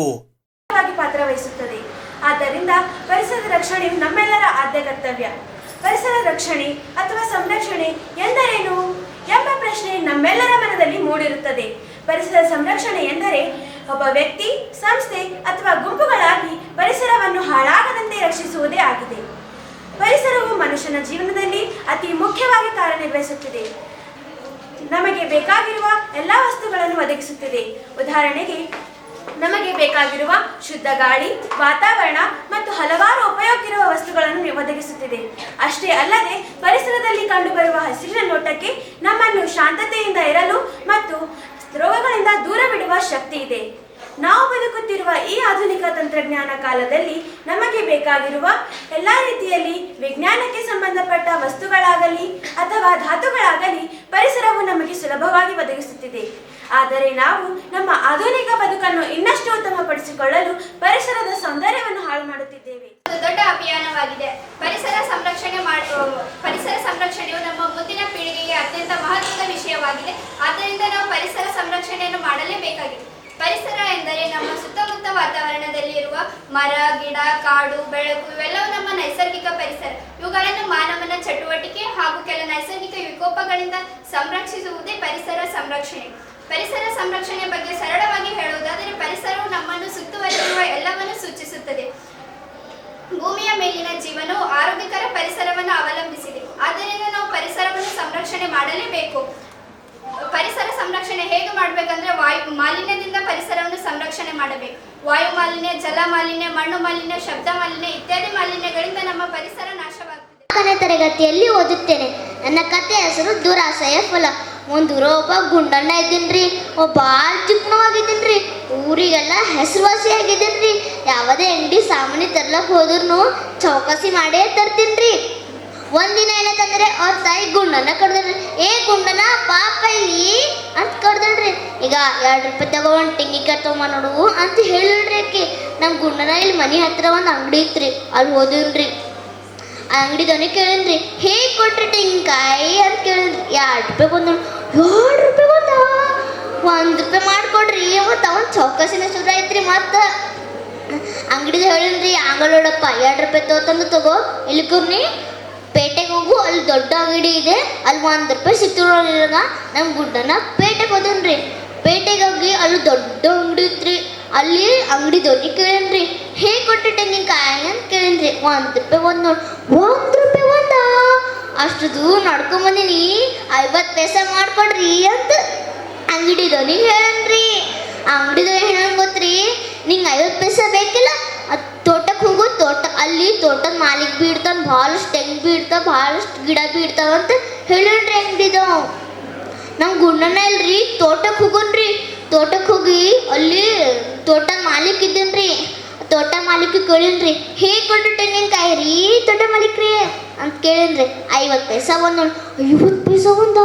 ಪಾತ್ರ ವಹಿಸುತ್ತದೆ. ಆದ್ದರಿಂದ ಪರಿಸರದ ರಕ್ಷಣೆಯು ನಮ್ಮೆಲ್ಲರ ಆದ್ಯ ಕರ್ತವ್ಯ. ಪರಿಸರ ರಕ್ಷಣೆ ಅಥವಾ ಸಂರಕ್ಷಣೆ ಎಂದರೇನು ಎಂಬ ಪ್ರಶ್ನೆ ನಮ್ಮೆಲ್ಲರ ಮನದಲ್ಲಿ ಮೂಡಿರುತ್ತದೆ. ಪರಿಸರ ಸಂರಕ್ಷಣೆ ಎಂದರೆ ಒಬ್ಬ ವ್ಯಕ್ತಿ, ಸಂಸ್ಥೆ ಅಥವಾ ಗುಂಪುಗಳಾಗಿ ಪರಿಸರವನ್ನು ಹಾಳಾಗದಂತೆ ರಕ್ಷಿಸುವುದೇ ಆಗಿದೆ. ಪರಿಸರವು ಮನುಷ್ಯನ ಜೀವನದಲ್ಲಿ ಅತಿ ಮುಖ್ಯವಾಗಿ ಕಾರ್ಯನಿರ್ವಹಿಸುತ್ತಿದೆ. ನಮಗೆ ಬೇಕಾಗಿರುವ ಎಲ್ಲ ವಸ್ತುಗಳನ್ನು ಒದಗಿಸುತ್ತಿದೆ. ಉದಾಹರಣೆಗೆ, ನಮಗೆ ಬೇಕಾಗಿರುವ ಶುದ್ಧ ಗಾಳಿ, ವಾತಾವರಣ ಮತ್ತು ಹಲವಾರು ಉಪಯೋಗಿರುವ ವಸ್ತುಗಳನ್ನು ಒದಗಿಸುತ್ತಿದೆ. ಅಷ್ಟೇ ಅಲ್ಲದೆ ಪರಿಸರದಲ್ಲಿ ಕಂಡುಬರುವ ಹಸಿರಿನ ನೋಟಕ್ಕೆ ನಮ್ಮನ್ನು ಶಾಂತತೆಯಿಂದ ಇರಲು ಮತ್ತು ರೋಗಗಳಿಂದ ದೂರವಿಡುವ ಶಕ್ತಿ ಇದೆ. ನಾವು ಬದುಕುತ್ತಿರುವ ಈ ಆಧುನಿಕ ತಂತ್ರಜ್ಞಾನ ಕಾಲದಲ್ಲಿ ನಮಗೆ ಬೇಕಾಗಿರುವ ಎಲ್ಲ ರೀತಿಯಲ್ಲಿ ವಿಜ್ಞಾನಕ್ಕೆ ಸಂಬಂಧಪಟ್ಟ ವಸ್ತುಗಳಾಗಲಿ ಅಥವಾ ಧಾತುಗಳಾಗಲಿ ಪರಿಸರವು ನಮಗೆ ಸುಲಭವಾಗಿ ಒದಗಿಸುತ್ತಿದೆ. ಆದರೆ ನಾವು ನಮ್ಮ ಆಧುನಿಕ ಬದುಕನ್ನು ಇನ್ನಷ್ಟು ಉತ್ತಮಪಡಿಸಿಕೊಳ್ಳಲು ಪರಿಸರದ ಸೌಂದರ್ಯವನ್ನು ಹಾಳು ಮಾಡುತ್ತಿದ್ದೇವೆ. ಒಂದು ದೊಡ್ಡ ಅಭಿಯಾನವಾಗಿದೆ. ಪರಿಸರ ಸಂರಕ್ಷಣೆಯು ನಮ್ಮ ಮುಂದಿನ ಪೀಳಿಗೆಗೆ ಅತ್ಯಂತ ಮಹತ್ವದ ವಿಷಯವಾಗಿದೆ. ಆದ್ದರಿಂದ ನಾವು ಪರಿಸರ ಸಂರಕ್ಷಣೆಯನ್ನು ಮಾಡಲೇಬೇಕಾಗಿದೆ. ಪರಿಸರ ಎಂದರೆ ನಮ್ಮ ಸುತ್ತಮುತ್ತ ವಾತಾವರಣದಲ್ಲಿ ಇರುವ ಮರ, ಗಿಡ, ಕಾಡು, ಬೆಳಕು ಇವೆಲ್ಲವೂ ನಮ್ಮ ನೈಸರ್ಗಿಕ ಪರಿಸರ. ಇವುಗಳನ್ನು ಮಾನವನ ಚಟುವಟಿಕೆ ಹಾಗೂ ಕೆಲ ನೈಸರ್ಗಿಕ ವಿಕೋಪಗಳಿಂದ ಸಂರಕ್ಷಿಸುವುದೇ ಪರಿಸರ ಸಂರಕ್ಷಣೆ. ಪರಿಸರ ಸಂರಕ್ಷಣೆ ಬಗ್ಗೆ ಸರಳವಾಗಿ ಹೇಳುವುದಾದರೆ ಪರಿಸರವು ನಮ್ಮನ್ನು ಸುತ್ತುವರಿದಿರುವ ಎಲ್ಲವನ್ನು ಸೂಚಿಸುತ್ತದೆ. ಭೂಮಿಯ ಮೇಲಿನ ಜೀವನವು ಆರೋಗ್ಯಕರ ಪರಿಸರವನ್ನು ಅವಲಂಬಿಸಿದೆ. ಆದ್ದರಿಂದ ನಾವು ಪರಿಸರವನ್ನು ಸಂರಕ್ಷಣೆ ಮಾಡಲೇಬೇಕು. ಪರಿಸರ ಸಂರಕ್ಷಣೆ ಹೇಗೆ ಮಾಡಬೇಕಂದ್ರೆ ವಾಯು ಮಾಲಿನ್ಯದಿಂದ ಪರಿಸರವನ್ನು ಸಂರಕ್ಷಣೆ ಮಾಡಬೇಕು. ವಾಯು ಮಾಲಿನ್ಯ, ಜಲ ಮಾಲಿನ್ಯ, ಮಣ್ಣು ಮಾಲಿನ್ಯ, ಶಬ್ದ ಮಾಲಿನ್ಯ ಇತ್ಯಾದಿ ಮಾಲಿನ್ಯಗಳಿಂದ ನಮ್ಮ ಪರಿಸರ ನಾಶವಾಗುತ್ತದೆ. 4ನೇ ತರಗತಿಯಲ್ಲಿ ಓದುತ್ತೇನೆ. ನನ್ನ ಕಥೆ ಹೆಸರು ದುರಾಸೆಯ ಫಲ. ಒಂದೂರ ಒಬ್ಬ ಗುಂಡಣ್ಣ ಇದ್ದೀನ್ರಿ. ಭಾಳ ಚಿಕ್ಕನವಾಗಿದ್ದೀನ್ರಿ. ಊರಿಗೆಲ್ಲ ಹೆಸರುವಾಸಿಯಾಗಿದ್ದೀನ್ರಿ. ಯಾವುದೇ ಅಂಗಡಿ ಸಾಮಾನ್ಯ ತರ್ಲಕ್ಕೆ ಹೋದ್ರೂ ಚೌಕಾಸಿ ಮಾಡೇ ತರ್ತೀನ್ರಿ. ಒಂದಿನ ಏನಂತಂದ್ರೆ ಅವ್ರ ತಾಯಿ ಗುಂಡನ್ನ ಕಡ್ದನ್ರಿ. ಏ ಗುಂಡನ ಪಾಪ ಇಲ್ಲಿ ಅಂತ ಕಡ್ದನ್ರಿ. ಈಗ 2 ರೂಪಾಯಿ ತಗೋ ಒಂದು ತೆಂಗಿನಕಾಯಿ ತೊಗೊಂಬ ನೋಡು ಅಂತ ಹೇಳಿಲ್ರಿ ಆಕಿ. ನಮ್ಮ ಗುಂಡನ ಇಲ್ಲಿ ಮನೆ ಹತ್ರ ಒಂದು ಅಂಗಡಿ ಇತ್ರಿ, ಅಲ್ಲಿ ಹೋದಿನ್ರಿ. ಆ ಅಂಗಡಿದವನಿಗೆ ಕೇಳಿನ್ರಿ, ಹೇಗೆ ಕೊಟ್ರಿ ತೆಂಗಿನಕಾಯಿ ಅಂತ ಕೇಳಿನ್ರಿ. 2 ರೂಪಾಯಿ ಬಂದ. 2 ರೂಪಾಯಿ ಬಂದ, 1 ರೂಪಾಯಿ ಮಾಡಿಕೊಡ್ರಿ ಮತ್ತು ಅವನು ಚೌಕಾಸಿನ ಶುರು ಆಯ್ತ್ರಿ. ಮತ್ತು ಅಂಗಡಿದ ಹೇಳಿನ್ರಿ, ಆಂಗಳೋಡಪ್ಪ 2 ರೂಪಾಯಿ ತಗೋ ಇಲ್ಲಿ ಕುರ್ನಿ ಪೇಟೆಗೆ ಹೋಗು, ಅಲ್ಲಿ ದೊಡ್ಡ ಅಂಗಡಿ ಇದೆ, ಅಲ್ಲಿ 1 ರೂಪಾಯಿ ಸಿಕ್ತಿರೋವಾಗ ನಮ್ಮ ಗುಡ್ಡನ ಪೇಟೆಗೆ ಹೋದನ್ರಿ. ಪೇಟೆಗೆ ಹೋಗಿ ಅಲ್ಲಿ ದೊಡ್ಡ ಅಂಗಡಿ ಇತ್ರಿ. ಅಲ್ಲಿ ಅಂಗಡಿದವ್ರಿಗೆ ಕೇಳೇನ್ರಿ, ಹೇಗೆ ಕೊಟ್ಟೆ ತೆಂಗಿನಕಾಯಿ ಅಂತ ಕೇಳೇನ್ರಿ. 1 ರೂಪಾಯಿ ಒಂದು ನೋಡಿ. 1 ರೂಪಾಯಿ ಒಂದ, ಅಷ್ಟು ದೂರ ನಡ್ಕೊಂಬಂದಿನಿ, 50 ಪೈಸೆ ಮಾಡ್ಕೊಡ್ರಿ ಅಂತ ಅಂಗಡಿದವ್ನಿಗೆ ಹೇಳನ್ರಿ. ಅಂಗಡಿದವ್ರು ಹೇಳೋನ್ ಗೊತ್ತ್ರಿ, ನಿಂಗೆ 50 ಪೈಸೆ ಬೇಕಿಲ್ಲ, ತೋಟಕ್ಕೆ ಹೋಗು, ಅಲ್ಲಿ ತೋಟದ ಮಾಲೀಕ್ ಬಿ ಇಡ್ತಾನೆ, ಭಾಳಷ್ಟು ತೆಂಗು ಬಿ ಇಡ್ತಾವ, ಭಾಳಷ್ಟು ಗಿಡ ಬಿ ಇಡ್ತಾವಂತ ಹೇಳೇನ್ರಿ ಅಂಗಡಿದವ್. ನಮ್ಮ ಗುಂಡಣ್ಣ ಇಲ್ರಿ, ತೋಟಕ್ಕೆ ಹೋಗೋನ್ರಿ. ತೋಟಕ್ಕೆ ಹೋಗಿ ಅಲ್ಲಿ ತೋಟದ ಮಾಲೀಕ್ ಇದ್ದೇನ್ರಿ. ತೋಟ ಮಾಲೀಕ್ ಕೇಳೇನ್ರಿ, ಹೇಗೆ ಕೊಟ್ಟು ತೆಂಗಿನಕಾಯಿ ರೀ ತೋಟ ಮಾಲೀಕ್ರಿ ಅಂತ ಕೇಳೇನ್ರಿ. 50 ಪೈಸೆ ಒಂದು ನೋಡಿ. 50 ಪೈಸೆ ಒಂದ,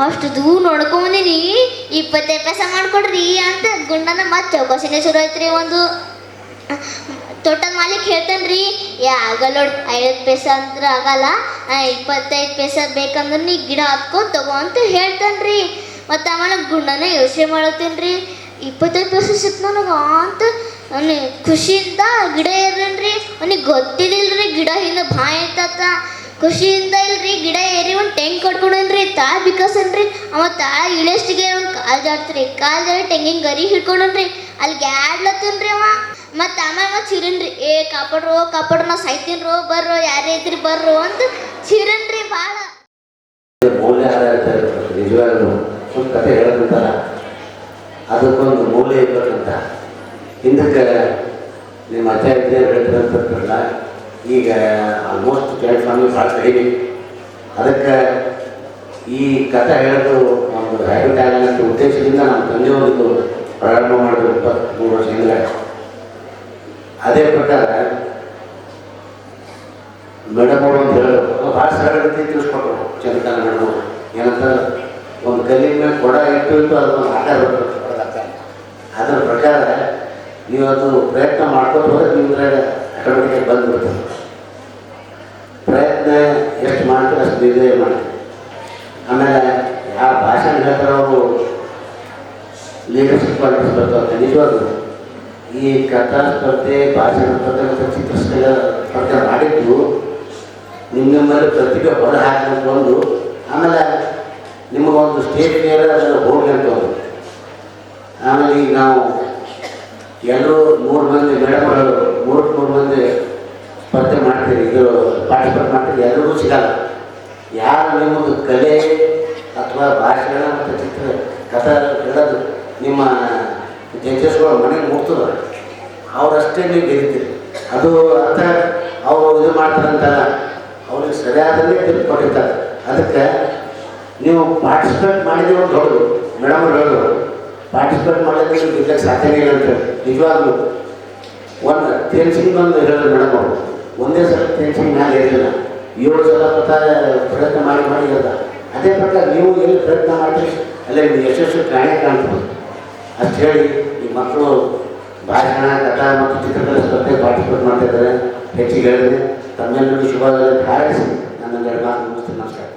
ಅಷ್ಟು ದೂರ ನೋಡ್ಕೊಂಬಂದಿನಿ, 25 ಪೈಸೆ ಮಾಡ್ಕೊಡ್ರಿ ಅಂತ ಗುಂಡನ ಮತ್ತೆ ಚೌಕಾಸಿನೇ ಶುರು ಆಯ್ತ್ರಿ. ಒಂದು ತೋಟದ ಮಾಲೀಕ್ ಹೇಳ್ತಾನ್ರಿ, ಆಗಲ್ಲ ನೋಡಿ, 50 ಪೈಸೆ ಅಂದ್ರೆ ಆಗಲ್ಲ, 25 ಪೈಸೆ ಬೇಕಂದ್ರೆ ನೀ ಗಿಡ ಹತ್ಕೊಂಡು ತಗೋ ಅಂತ ಹೇಳ್ತಾನ್ರಿ. ಮತ್ತು ಆಮೇಲೆ ಗುಂಡನ ಯೋಚನೆ ಮಾಡತ್ತೀನ್ರಿ, 25 ಪೈಸೆ ಸಿಕ್ತು ನನಗೆ ಅಂತ ಅವನಿಗೆ ಖುಷಿಯಿಂದ ಗಿಡ ಏರನ್ರಿ. ಅವನಿಗೆ ಗೊತ್ತಿದ್ದಿಲ್ರಿ ಗಿಡ ಹಿಂದೆ ಬಾಯಿ ಐತತ್ತ. ಖುಷಿಯಿಂದ ಇಲ್ರಿ ಗಿಡ ಏರಿ ಒಂದು ಟೆಂಗ್ ಕಟ್ಕೊಂಡನ್ರಿ. ತಾಯಿ ಬಿಕಾಸನ್ರಿ. ಅವ ತಾಯಿ ಇಳಿಯಷ್ಟಿಗೆ ಒಂದು ಕಾಲು ಜಾಡ್ತ್ರಿ. ಕಾಲು ಜಾಡಿ ತೆಂಗಿನ ಗರಿ ಹಿಡ್ಕೊಂಡನ್ರಿ. ಅಲ್ಲಿ ಗ್ಯಾಡ್ಲತ್ತನ್ರಿ ಅವ. ಮತ್ತು ಆಮೇಲೆ ಚಿರನ್ರಿ, ಏ ಕಾಪಾಡ್ರು ನಾ ಸಾಯ್ತೀನ್ರೋ, ಬರ್ರೋ ಯಾರೇ ಐತ್ರಿ ಬರ್ರೋ ಅಂತ ಚಿರನ್ರಿ ಭಾಳ. ಮೌಲ್ಯ ಆಧಾರಿತ ನಿಜವಾಗ್ಲೂ ಒಂದು ಕತೆ ಹೇಳೋದಂತಾರ, ಅದಕ್ಕೊಂದು ಮೌಲ್ಯ ಇರ್ಬೇಕಂತ. ಹಿಂದಕ್ಕೆ ನಿಮ್ಮ ಅಜ್ಜ ಇದ್ದೇ ಹೇಳ್ತಿರಂತಲ್ಲ, ಈಗ ಆಲ್ಮೋಸ್ಟ್ ಪ್ಲಾಟ್ಫಾರ್ಮಿಗೆ ಭಾಳ ಕಡಿಮೆ. ಅದಕ್ಕೆ ಈ ಕಥೆ ಹೇಳೋದು ಒಂದು ರೈಟ್ ಆಗಲ್ಲ ಉದ್ದೇಶದಿಂದ ನಮ್ಮ ತಂದೆಯವ್ರದ್ದು ಪ್ರಾರಂಭ ಮಾಡಿದ್ರು 23 ವರ್ಷ ಹಿಂದೆ. ಅದೇ ಪ್ರಕಾರ ಮೇಡಮ್ ಅವರು ಅಂತ ಹೇಳೋದು ಭಾಳ ಸರಳ ರೀತಿ ತಿಳಿಸ್ಕೊಟ್ರು. ಚಂದ್ರಕಾಂತ ಮೇಡಮ್ ಅವರು ಏನಂತ, ಒಂದು ಕಲ್ಲಿನ ಮೇಲೆ ಕೊಡ ಇಟ್ಟು ಅದೊಂದು ಆಕಾರ ಬರ್ತದೆ. ಅದರ ಪ್ರಕಾರ ನೀವು ಅದು ಪ್ರಯತ್ನ ಮಾಡ್ಕೊಂಡು ಹೋದ್ರೆ ನಿಮ್ಗೆ ಆಟೋಮೆಟಿಕ್ ಬಂದ್ಬಿಡ್ತದೆ. ಪ್ರಯತ್ನ ಎಷ್ಟು ಮಾಡ್ತೀವಿ ಅಷ್ಟು ನಿರ್ಣಯ ಮಾಡ್ತೀವಿ. ಆಮೇಲೆ ಯಾವ ಭಾಷಣ ಹೇಳ್ತಾರೆ ಅವರು ಲೀಡರ್ಶಿಪ್ ಕ್ವಾಲಿಟೀಸ್ ಬರ್ತಾವೆ. ನಿಜವಾಗ್ಲೂ ಈ ಕಥಾ ಸ್ಪರ್ಧೆ, ಭಾಷಣ ಸ್ಪರ್ಧೆ ಮತ್ತು ಚಿತ್ರ ಸ್ಪರ್ಧೆ ಮಾಡಿದ್ದು ನಿಮ್ಮಲ್ಲಿ ಪ್ರತಿಭೆ ಹೊರ ಹಾಕಂತ ಒಂದು, ಆಮೇಲೆ ನಿಮಗೊಂದು ಸ್ಟೇಜ್ ಮೇಲೆ ಅದನ್ನು ಹೋಗಿ ಅಂತ ಒಂದು. ಆಮೇಲೆ ಈಗ ನಾವು ಎಲ್ಲರೂ 3 ಮಂದಿ ಮೇಡಮ್ಗಳು 3 ಮಂದಿ ಸ್ಪರ್ಧೆ ಮಾಡ್ತೀರಿ, ಇದು ಪಾರ್ಟಿಸಿಪೇಟ್ ಮಾಡ್ತೀರಿ, ಎಲ್ಲರಿಗೂ ಸಿಗಲ್ಲ. ಯಾರು ನಿಮ್ಮದು ಕಲೆ ಅಥವಾ ಭಾಷಣ ಮತ್ತು ಚಿತ್ರ ಕಥಾ ಹೇಳೋದು ನಿಮ್ಮ ಜಡ್ಜಸ್ಗಳು ಮನೆಗೆ ಮುಟ್ತದ, ಅವರಷ್ಟೇ ನೀವು ಗೆಲ್ತೀರಿ. ಅದು ಅರ್ಥ ಅವರು ಇದು ಮಾಡ್ತಾರಂತಲ್ಲ, ಅವ್ರಿಗೆ ಸರಿಯಾದನ್ನೇ ತಿರುಗಿ ಕೊಟ್ಟಿರ್ತಾರೆ. ಅದಕ್ಕೆ ನೀವು ಪಾರ್ಟಿಸಿಪೇಟ್ ಮಾಡಿದ್ರೆ ಒಂದು ದೊಡ್ಡದು. ಮೇಡಮ್ ಹೇಳೋದು ಪಾರ್ಟಿಸಿಪೇಟ್ ಮಾಡಿದ್ರೆ ನೀವು ಗೆಲ್ಲಕ್ಕೆ ಸಾಧ್ಯನೇ ಇಲ್ಲ ಅಂತ ಹೇಳಿ. ನಿಜವಾಗ್ಲೂ ಒಂದು ಟೆನ್ಸಿಂಗ್ ಬಂದು ಹೇಳೋದು ಮೇಡಮ್ ಅವರು. ಒಂದೇ ಸಲ ಟೆನ್ಸಿಂಗ್ ಮೇಲೆ ಇರಲಿಲ್ಲ, 7 ಸಲ ಪ್ರಯತ್ನ ಮಾಡಿ ಇರೋದ. ಅದೇ ಪ್ರಕಾರ ನೀವು ಎಲ್ಲಿ ಪ್ರಯತ್ನ ಮಾಡ್ತೀರಿ ಅಲ್ಲೇ ನೀವು ಯಶಸ್ಸು ಕಾಣ್ಬೋದು. ಅಷ್ಟು ಹೇಳಿ ಈ ಮಕ್ಕಳು ಭಾಷಣ, ಕಥಾ ಮತ್ತು ಚಿತ್ರಕಲಾ ಸ್ಪರ್ಧೆ ಪಾರ್ಟಿಸಿಪೇಟ್ ಮಾಡ್ತಿದ್ದಾರೆ. ಹೆಚ್ಚಿಗೆ ಹೇಳಿದ್ರೆ ತಮ್ಮೆಲ್ಲರಿಗೂ ಶುಭವಾಗಲಿ ಹಾರೈಸಿ ನನ್ನ 2 ಮಾತು ಮುಗಿಸ್ತೀನಿ. ನಮಸ್ಕಾರ.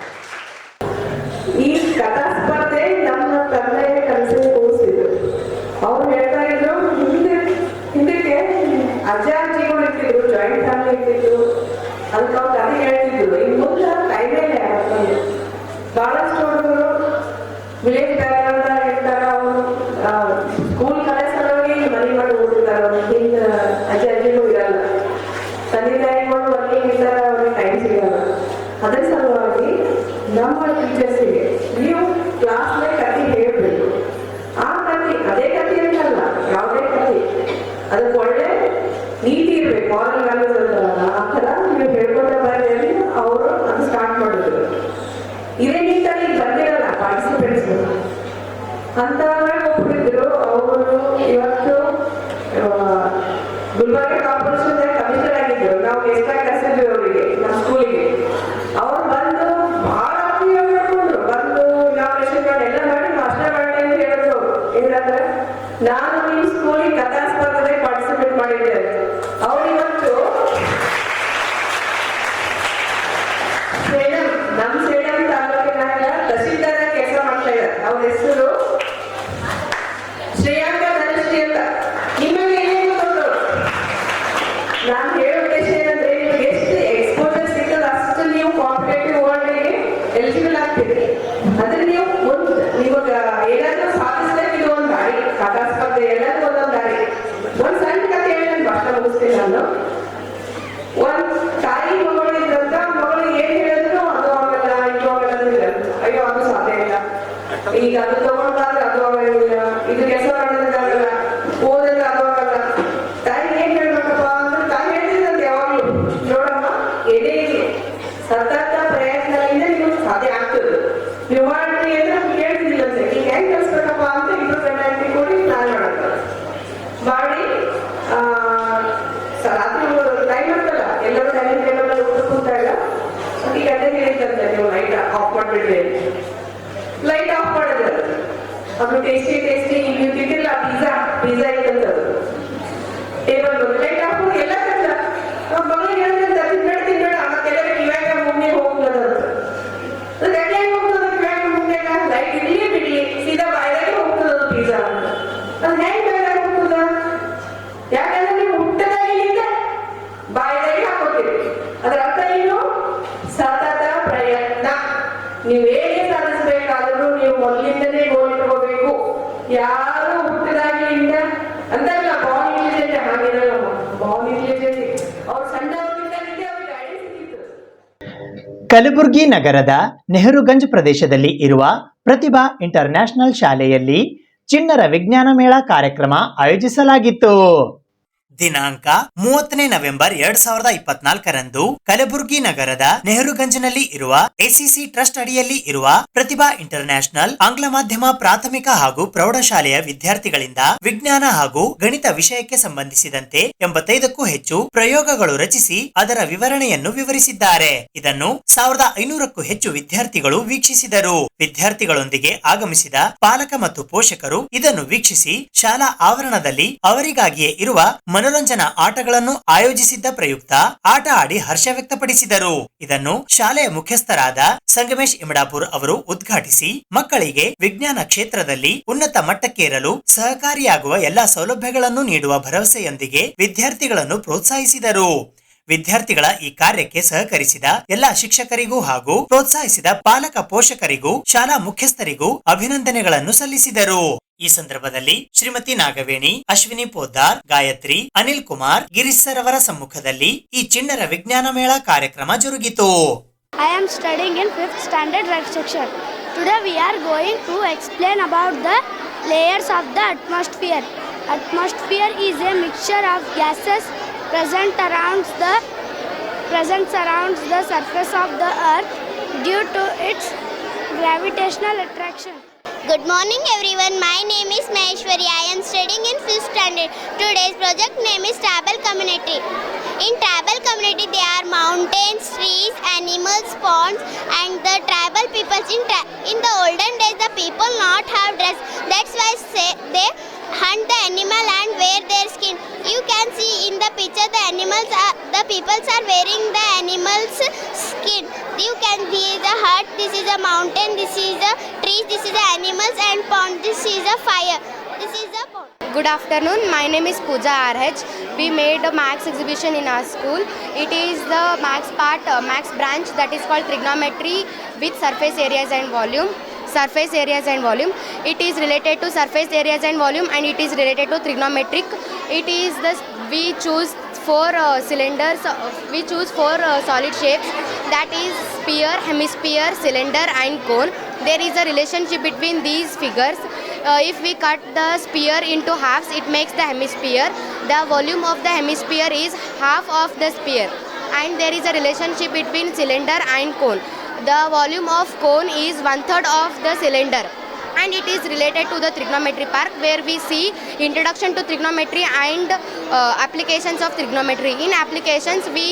ಈ ಕಥಾ ಸ್ಪರ್ಧೆ ನಮ್ಮ ತಂದೆಯ ಕನಸಿನ ಕೂರಿಸಿದ್ರು. ಅವ್ರು ಹೇಳ್ತಾ ಇದ್ರು, ಹಿಂದಕ್ಕೆ ಅಜ್ಜ ಸಿಗಲ್ಲ. ಅದ್ರ ಸಲುವಾಗಿ ನಮ್ಮ ಟೀಚರ್ಸಿಗೆ ನೀವು ಕ್ಲಾಸ್ನೇ ಕತೆ ಹೇಳ್ಬೇಕು. ಆ ಕತೆ ಅದೇ ಕತೆ ಅಂತಲ್ಲ, ಯಾವುದೇ ಕತೆ ಅದಕ್ಕೆ ಒಳ್ಳೆ ನೀತಿ ಇರ್ಬೇಕು, ಮಾರಲ್ ವ್ಯಾಲ್ಯೂಸ್ ಅಂತಾರಲ್ಲ ಆ ಥರ ನೀವು ಹೇಳ್ಕೊಂಡ ಬಾಯಲ್ಲಿ ಅವರು ಅದು ಸ್ಟಾರ್ಟ್ ಮಾಡಿದ್ರು. ಇದೇ ನೀಟಾಗಿ ಬಂದಿರಲ್ಲ ಪಾರ್ಟಿಸಿಪೆಂಟ್ಸ್ ಅಂತ ಒಪ್ಪಿದ್ರು. ಅವರು ಇವತ್ತು ಗುಲ್ಬರ್ಗ ಕಾರ್ಪೊರೇಷನ್ ಕಮಿಷನರ್ ಆಗಿದ್ರು. ನಾವು ಎಷ್ಟಾಗಿ ಕರೆಸಿದ್ವಿ ಅವರಿಗೆ ನಮ್ಮ ಸ್ಕೂಲಿಗೆ. ಅವ್ರು ಬಂದು ಬಹಳ ಹೇಳ್ಕೊಂಡ್ರು, ಬಂದು ಇನಾಗ್ರೇಷನ್ ಎಲ್ಲ ಮಾಡಿ ಭಾಷಣ ಮಾಡಿ ಅಂತ ಹೇಳಿದ್ರು. ಏನಂದ್ರೆ ನಾನು ನಿಮ್ಮ ಸ್ಕೂಲಿಗೆ ಕಥಾ ಸ್ಪರ್ಧೆಗೆ ಪಾರ್ಟಿಸಿಪೇಟ್ ಮಾಡಿದ್ದೆ. ಅವ್ರು ಇವತ್ತು ಸೇಡಂ, ನಮ್ಮ ಸೇಡಂ ತಾಲೂಕಿನಾಗ ತಹಸೀಲ್ದಾರ ಕೆಲಸ ಮಾಡ್ತಾ ಇದ್ದಾರೆ. ಅವ್ರ ಹೆಸರು ಶ್ರೇಯಾಂಕ ಧನಶ್ರೀ ಅಂತ. ನಿಮಗೆ ಏನೇನು ಗೊತ್ತು? ನಾನು ಹೇಳೋ ಉದ್ದೇಶ ಏನಂದ್ರೆ ನಿಮ್ಗೆ ಎಷ್ಟು ಎಕ್ಸ್ಪೋಜರ್ ಸಿಗ್ತದೆ ಅಷ್ಟು ನೀವು ಕಾಂಪಿಟೇಟಿವ್ ವರ್ಲ್ಡ್ಗೆ ಎಲಿಜಿಬಲ್ ಆಗ್ತೀರಿ. ಅದ್ರ ನೀವು ನಿಮಗೆ ಏನಾದ್ರೂ ಸಾಧಿಸ್ಬೇಕು, ಇದು ಒಂದು ದಾರಿ. ಕಥಾ ಸ್ಪರ್ಧೆ ಎಲ್ಲರೂ ಒಂದೊಂದು ದಾರಿ. ಒಂದು ಸಣ್ಣ ಕಥೆ ಹೇಳಿ ನಾನು ಭಾಷಣ ಮುಗಿಸ್ತೀನಿ. ನಾನು ಒಂದ್ ತಾಯಿ ಮಗಳು ಇದ್ದಂತ, ಮಗಳಿಗೆ ಏನ್ ಹೇಳಿದ್ರು ಅದು ಆಗಲ್ಲ, ಇದು ಆಗಲ್ಲ ಅಂದ್ರೆ ಅಯ್ಯೋ ಅದು ಸಾಧ್ಯ ಇಲ್ಲ, ಈಗ ಅದು ತಗೊಂಡ್ರೆ ಅದು ಆಗಲ್ಲ, ಇದು ಕೆಲಸ ಮಾಡೋದಕ್ಕಾಗಲ್ಲ, ಓದಿದ್ರೆ ಅದು ಆಗಲ್ಲ. ತಾಯಿ ಏನ್ ಹೇಳ್ಬೇಕಪ್ಪ ಅಂದ್ರೆ ತಾಯಿ ಹೇಳ್ತಿದ್ದಂತೆ ಯಾವಾಗ್ಲೂ, ನೋಡಮ್ಮ ಏನೇ ಇದೆ ಸತತ ಪ್ರಯತ್ನದಿಂದ ನಿಮ್ಗೆ ಸಾಧ್ಯ ಆಗ್ತದೆ, ನೀವು ಮಾಡ್ರಿ ಅಂದ್ರೆ ಹೇಳ್ತಿದ್ದಿಲ್ಲಂತೆ. ಈಗ ಹೆಂಗ್ ಕಲ್ಸ್ಬೇಕಪ್ಪ ಅಂತ ಇಬ್ರು ಗಂಡ ಕೂಡಿ ಪ್ಲಾನ್ ಮಾಡೋದು ಮಾಡಿ ರಾತ್ರಿ ಟೈಮ್ ಅಂತಲ್ಲ, ಎಲ್ಲರೂ ಡೈನಿಂಗ್ ಟೇಬಲ್ ಅಲ್ಲಿ ಊಟ ಕೂತಾಗ ಈ ಗಂಡ ಹೇಳಿದಂತೆ ನೀವು ಲೈಟ್ ಆಫ್ ಮಾಡ್ಬಿಡ್ರಿ. ಲೈಟ್ ಆಫ್ ಮಾಡಿದ್ರೆ ಅದು ಟೇಸ್ಟಿ ನೀವು ತಿಂತಿಲ್ಲ, ಪಿಜ್ಜಾ ಇದ್ದಂಥದ್ದು ಟೇಬಲ್ ಲೈಟ್ ಆಫ್ ಮಾಡಿ ಎಲ್ಲ ಕಷ್ಟ ಮಗಳಿಗೆ ಹೇಳಿದಂತ ತಿನ್ಬೇಡ ಮತ್ತೆಲ್ಲ ಇವಾಗ ಮುಂದೆ ಹೋಗ್ಲದಂತ. ಗಂಟೆ ಹೋಗ್ತದ ಇವಾಗ ಮುಂದೆ ಲೈಟ್ ಇರ್ಲಿ ಬಿಡ್ಲಿ ಸೀದಾ ಬಾಯಿಗೆ ಹೋಗ್ತದ ಪಿಜ್ಜಾ ಅಂತ. ಅದು ಹೆಂಗ್ ಬಾಯಿಗೆ ಹೋಗ್ತದ? ಯಾಕಂದ್ರೆ ನೀವು ಹುಟ್ಟದಾಗಿಂದ ಬಾಯಿಗೆ ಹಾಕೋತೀರಿ. ಅದರ ಅರ್ಥ ಏನು? ಸತತ ಪ್ರಯತ್ನ. ನೀವೇನೇ ಸಾಧಿಸಬೇಕಾದ್ರೂ ನೀವು ಮೊದಲಿಂದನೇ ಗೋಲ್ ಇಟ್ಕೋಬೇಕು. ಯಾರು ಹುಟ್ಟದಾಗಿಂದ ಅಂತಲ್ಲ ಬಾಲ್ ಇಂಟೆಲಿಜೆಂಟ್ ಹಾಗಿರಲ್ಲ. ಬಾಲ್ ಇಂಟೆಲಿಜೆಂಟ್ ಅವ್ರು ಸಣ್ಣವರಿಂದಲೇ ಅವ್ರಿಗೆ ಗೈಡೆನ್ಸ್ ಸಿಕ್ತು. ಕಲಬುರಗಿ ನಗರದ ನೆಹರುಗಂಜ್ ಪ್ರದೇಶದಲ್ಲಿ ಇರುವ ಪ್ರತಿಭಾ ಇಂಟರ್ನ್ಯಾಷನಲ್ ಶಾಲೆಯಲ್ಲಿ ಚಿಣ್ಣರ ವಿಜ್ಞಾನ ಮೇಳ ಕಾರ್ಯಕ್ರಮ ಆಯೋಜಿಸಲಾಗಿತ್ತು. ದಿನಾಂಕ 30ನೇ ನವೆಂಬರ್ 2024ರಂದು ಕಲಬುರಗಿ ನಗರದ ನೆಹರುಗಂಜ್ನಲ್ಲಿ ಇರುವ ಎಸಿಸಿ ಟ್ರಸ್ಟ್ ಅಡಿಯಲ್ಲಿ ಇರುವ ಪ್ರತಿಭಾ ಇಂಟರ್ನ್ಯಾಷನಲ್ ಆಂಗ್ಲ ಮಾಧ್ಯಮ ಪ್ರಾಥಮಿಕ ಹಾಗೂ ಪ್ರೌಢಶಾಲೆಯ ವಿದ್ಯಾರ್ಥಿಗಳಿಂದ ವಿಜ್ಞಾನ ಹಾಗೂ ಗಣಿತ ವಿಷಯಕ್ಕೆ ಸಂಬಂಧಿಸಿದಂತೆ 85ಕ್ಕೂ ಹೆಚ್ಚು ಪ್ರಯೋಗಗಳು ರಚಿಸಿ ಅದರ ವಿವರಣೆಯನ್ನು ವಿವರಿಸಿದ್ದಾರೆ. ಇದನ್ನು 1500ಕ್ಕೂ ಹೆಚ್ಚು ವಿದ್ಯಾರ್ಥಿಗಳು ವೀಕ್ಷಿಸಿದರು. ವಿದ್ಯಾರ್ಥಿಗಳೊಂದಿಗೆ ಆಗಮಿಸಿದ ಪಾಲಕ ಮತ್ತು ಪೋಷಕರು ಇದನ್ನು ವೀಕ್ಷಿಸಿ ಶಾಲಾ ಆವರಣದಲ್ಲಿ ಅವರಿಗಾಗಿಯೇ ಇರುವ ಮನೋರಂಜನಾ ಆಟಗಳನ್ನು ಆಯೋಜಿಸಿದ್ದ ಪ್ರಯುಕ್ತ ಆಟ ಆಡಿ ಹರ್ಷ ವ್ಯಕ್ತಪಡಿಸಿದರು. ಇದನ್ನು ಶಾಲೆಯ ಮುಖ್ಯಸ್ಥರಾದ ಸಂಗಮೇಶ್ ಇಮಡಾಪುರ್ ಅವರು ಉದ್ಘಾಟಿಸಿ ಮಕ್ಕಳಿಗೆ ವಿಜ್ಞಾನ ಕ್ಷೇತ್ರದಲ್ಲಿ ಉನ್ನತ ಮಟ್ಟಕ್ಕೇರಲು ಸಹಕಾರಿಯಾಗುವ ಎಲ್ಲಾ ಸೌಲಭ್ಯಗಳನ್ನು ನೀಡುವ ಭರವಸೆಯೊಂದಿಗೆ ವಿದ್ಯಾರ್ಥಿಗಳನ್ನು ಪ್ರೋತ್ಸಾಹಿಸಿದರು. ವಿದ್ಯಾರ್ಥಿಗಳ ಈ ಕಾರ್ಯಕ್ಕೆ ಸಹಕರಿಸಿದ ಎಲ್ಲಾ ಶಿಕ್ಷಕರಿಗೂ ಹಾಗೂ ಪ್ರೋತ್ಸಾಹಿಸಿದ ಪಾಲಕ ಪೋಷಕರಿಗೂ ಶಾಲಾ ಮುಖ್ಯಸ್ಥರಿಗೂ ಅಭಿನಂದನೆಗಳನ್ನು ಸಲ್ಲಿಸಿದರು. ಈ ಸಂದರ್ಭದಲ್ಲಿ ಶ್ರೀಮತಿ ನಾಗವೇಣಿ, ಅಶ್ವಿನಿ ಪೋದ್ದಾರ್, ಗಾಯತ್ರಿ, ಅನಿಲ್ ಕುಮಾರ್, ಗಿರೀಶ್ ಸರ್ ಅವರ ಸಮ್ಮುಖದಲ್ಲಿ ಈ ಚಿಣ್ಣರ ವಿಜ್ಞಾನ ಮೇಳ ಕಾರ್ಯಕ್ರಮ ಜರುಗಿತು. I am studying in 5th standard right section. Today we are going to explain about the layers of the atmosphere. Atmosphere is a mixture of gases present around the surface of the earth due to its gravitational attraction. Good morning everyone. My name is Maheshwari. I am studying in 5th standard. Today's project name is tribal community. In tribal community there are mountains, trees, animals, ponds and the tribal peoples. In the olden days the people not have dress. That's why they hunt the animal and wear their skin. You can see in the picture the peoples are wearing the animals skin. You can see the hut, this is a mountain, this is the trees, this is the animals and pond, this is a fire, this is the pond. Good afternoon. My name is Pooja RH. We made a max exhibition in our school. It is the max branch that is called trigonometry with surface areas and volume. It is related to surface areas and volume and it is related to trigonometric. It is we choose 4 cylinders, we choose 4 solid shapes that is sphere, hemisphere, cylinder and cone. There is a relationship between these figures. If we cut the sphere into halves, it makes the hemisphere. The volume of the hemisphere is half of the sphere. And there is a relationship between cylinder and cone. The volume of cone is 1/3 of the cylinder. And it is related to the trigonometry part, where we see introduction to trigonometry and applications of trigonometry. In applications, we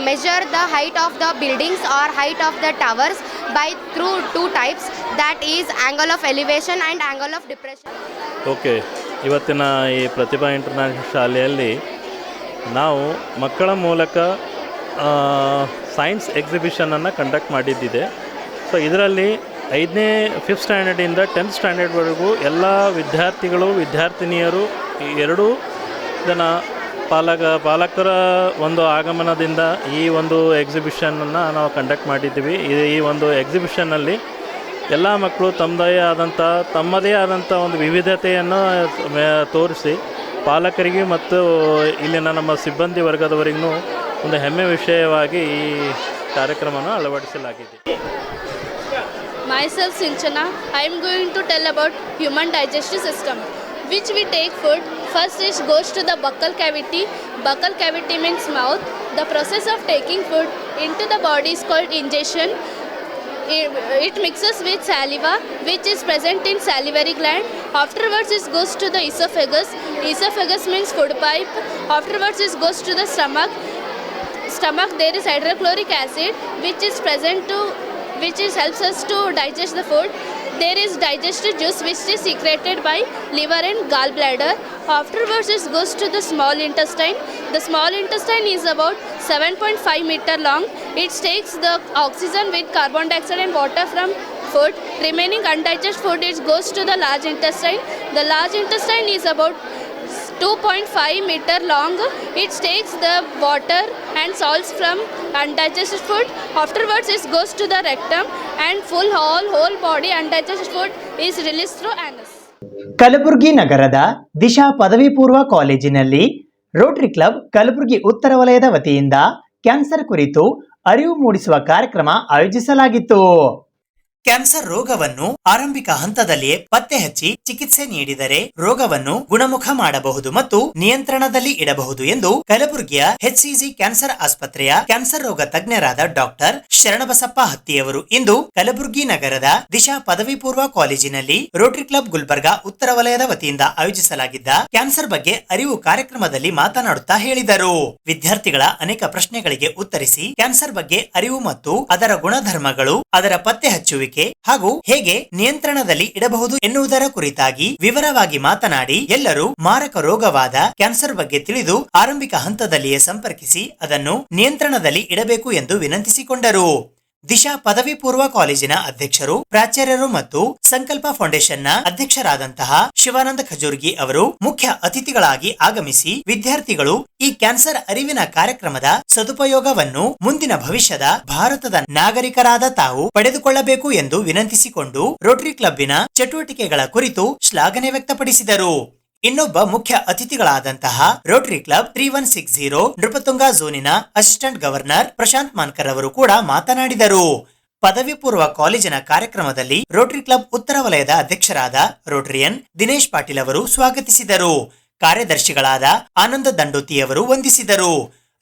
measure the height of the buildings or height of the towers by through two types, that is angle of elevation and angle of depression. Okay, ಇವತ್ತಿನ ಈ ಪ್ರತಿಭಾ international ಶಾಲೆಯಲ್ಲಿ ನಾವು ಮಕ್ಕಳ ಮೂಲಕ science ಎಕ್ಸಿಬಿಷನನ್ನು conduct ಮಾಡಿದ್ದಿದೆ. So ಇದರಲ್ಲಿ 5th ಸ್ಟ್ಯಾಂಡರ್ಡಿಂದ 10th ಸ್ಟ್ಯಾಂಡರ್ಡ್ವರೆಗೂ ಎಲ್ಲ ವಿದ್ಯಾರ್ಥಿಗಳು, ವಿದ್ಯಾರ್ಥಿನಿಯರು, ಎರಡೂ ಜನ ಪಾಲಕರ ಒಂದು ಆಗಮನದಿಂದ ಈ ಒಂದು ಎಕ್ಸಿಬಿಷನನ್ನು ನಾವು ಕಂಡಕ್ಟ್ ಮಾಡಿದ್ದೀವಿ. ಈ ಒಂದು ಎಕ್ಸಿಬಿಷನ್ನಲ್ಲಿ ಎಲ್ಲ ಮಕ್ಕಳು ತಮ್ಮದೇ ಆದಂಥ ಒಂದು ವಿವಿಧತೆಯನ್ನು ತೋರಿಸಿ ಪಾಲಕರಿಗೆ ಮತ್ತು ಇಲ್ಲಿನ ನಮ್ಮ ಸಿಬ್ಬಂದಿ ವರ್ಗದವರಿಗೂ ಒಂದು ಹೆಮ್ಮೆ ವಿಷಯವಾಗಿ ಈ ಕಾರ್ಯಕ್ರಮವನ್ನು ಅಳವಡಿಸಲಾಗಿದೆ. Myself Sinchana, I am going to tell about human digestive system, which we take food. First it goes to the buccal cavity. Buccal cavity means mouth. The process of taking food into the body is called ingestion. It mixes with saliva, which is present in salivary gland. Afterwards it goes to the esophagus. Esophagus means food pipe. Afterwards it goes to the stomach. Stomach, there is hydrochloric acid, which helps us to digest the food. There is digestive juice, which is secreted by liver and gallbladder. Afterwards it goes to the small intestine. The small intestine is about 7.5 meter long. It takes the oxygen with carbon dioxide and water from food. Remaining undigested food, it goes to the large intestine. The large intestine is about 2.5 meter long. It takes the water and salts from undigested food. Afterwards it goes to the rectum, and whole body undigested food is released through anus. Kalaburagi ನಗರದ ದಿಶಾ ಪದವಿ ಪೂರ್ವ ಕಾಲೇಜಿನಲ್ಲಿ Rotary club Kalaburagi ಉತ್ತರ ವಲಯದ ವತಿಯಿಂದ cancer ಕುರಿತು ಅರಿವು ಮೂಡಿಸುವ ಕಾರ್ಯಕ್ರಮ ಆಯೋಜಿಸಲಾಗಿತ್ತು. ಕ್ಯಾನ್ಸರ್ ರೋಗವನ್ನು ಆರಂಭಿಕ ಹಂತದಲ್ಲಿಯೇ ಪತ್ತೆ ಹಚ್ಚಿ ಚಿಕಿತ್ಸೆ ನೀಡಿದರೆ ರೋಗವನ್ನು ಗುಣಮುಖ ಮಾಡಬಹುದು ಮತ್ತು ನಿಯಂತ್ರಣದಲ್ಲಿ ಇಡಬಹುದು ಎಂದು ಕಲಬುರಗಿಯ HCG ಕ್ಯಾನ್ಸರ್ ಆಸ್ಪತ್ರೆಯ ಕ್ಯಾನ್ಸರ್ ರೋಗ ತಜ್ಞರಾದ ಡಾಕ್ಟರ್ ಶರಣಬಸಪ್ಪ ಹತ್ತಿಯವರು ಇಂದು ಕಲಬುರಗಿ ನಗರದ ದಿಶಾ ಪದವಿ ಪೂರ್ವ ಕಾಲೇಜಿನಲ್ಲಿ ರೋಟರಿ ಕ್ಲಬ್ ಗುಲ್ಬರ್ಗಾ ಉತ್ತರ ವಲಯದ ವತಿಯಿಂದ ಆಯೋಜಿಸಲಾಗಿದ್ದ ಕ್ಯಾನ್ಸರ್ ಬಗ್ಗೆ ಅರಿವು ಕಾರ್ಯಕ್ರಮದಲ್ಲಿ ಮಾತನಾಡುತ್ತಾ ಹೇಳಿದರು. ವಿದ್ಯಾರ್ಥಿಗಳ ಅನೇಕ ಪ್ರಶ್ನೆಗಳಿಗೆ ಉತ್ತರಿಸಿ ಕ್ಯಾನ್ಸರ್ ಬಗ್ಗೆ ಅರಿವು ಮತ್ತು ಅದರ ಗುಣಧರ್ಮಗಳು, ಅದರ ಪತ್ತೆ ಹಚ್ಚುವಿಕೆ ಹಾಗೂ ಹೇಗೆ ನಿಯಂತ್ರಣದಲ್ಲಿ ಇಡಬಹುದು ಎನ್ನುವುದರ ಕುರಿತಾಗಿ ವಿವರವಾಗಿ ಮಾತನಾಡಿ ಎಲ್ಲರೂ ಮಾರಕ ರೋಗವಾದ ಕ್ಯಾನ್ಸರ್ ಬಗ್ಗೆ ತಿಳಿದು ಆರಂಭಿಕ ಹಂತದಲ್ಲಿಯೇ ಸಂಪರ್ಕಿಸಿ ಅದನ್ನು ನಿಯಂತ್ರಣದಲ್ಲಿ ಇಡಬೇಕು ಎಂದು ವಿನಂತಿಸಿಕೊಂಡರು. ದಿಶಾ ಪದವಿ ಪೂರ್ವ ಕಾಲೇಜಿನ ಅಧ್ಯಕ್ಷರು, ಪ್ರಾಚಾರ್ಯರು ಮತ್ತು ಸಂಕಲ್ಪ ಫೌಂಡೇಶನ್ನ ಅಧ್ಯಕ್ಷರಾದಂತಹ ಶಿವಾನಂದ ಖಜೂರ್ಗಿ ಅವರು ಮುಖ್ಯ ಅತಿಥಿಗಳಾಗಿ ಆಗಮಿಸಿ ವಿದ್ಯಾರ್ಥಿಗಳು ಈ ಕ್ಯಾನ್ಸರ್ ಅರಿವಿನ ಕಾರ್ಯಕ್ರಮದ ಸದುಪಯೋಗವನ್ನು ಮುಂದಿನ ಭವಿಷ್ಯದ ಭಾರತದ ನಾಗರಿಕರಾದ ತಾವು ಪಡೆದುಕೊಳ್ಳಬೇಕು ಎಂದು ವಿನಂತಿಸಿಕೊಂಡು ರೋಟರಿ ಕ್ಲಬ್ಬಿನ ಚಟುವಟಿಕೆಗಳ ಕುರಿತು ಶ್ಲಾಘನೆ ವ್ಯಕ್ತಪಡಿಸಿದರು. ಇನ್ನೊಬ್ಬ ಮುಖ್ಯ ಅತಿಥಿಗಳಾದಂತಹ ರೋಟರಿ ಕ್ಲಬ್ 3160 ನೃಪತುಂಗ ಝೋನಿನ ಅಸಿಸ್ಟೆಂಟ್ ಗವರ್ನರ್ ಪ್ರಶಾಂತ್ ಮಾನ್ಕರ್ ಅವರು ಕೂಡ ಮಾತನಾಡಿದರು. ಪದವಿ ಪೂರ್ವ ಕಾಲೇಜಿನ ಕಾರ್ಯಕ್ರಮದಲ್ಲಿ ರೋಟರಿ ಕ್ಲಬ್ ಉತ್ತರ ವಲಯದ ಅಧ್ಯಕ್ಷರಾದ ರೋಟರಿಯನ್ ದಿನೇಶ್ ಪಾಟೀಲ್ ಅವರು ಸ್ವಾಗತಿಸಿದರು. ಕಾರ್ಯದರ್ಶಿಗಳಾದ ಆನಂದ ದಂಡೋತಿಯವರು ವಂದಿಸಿದರು.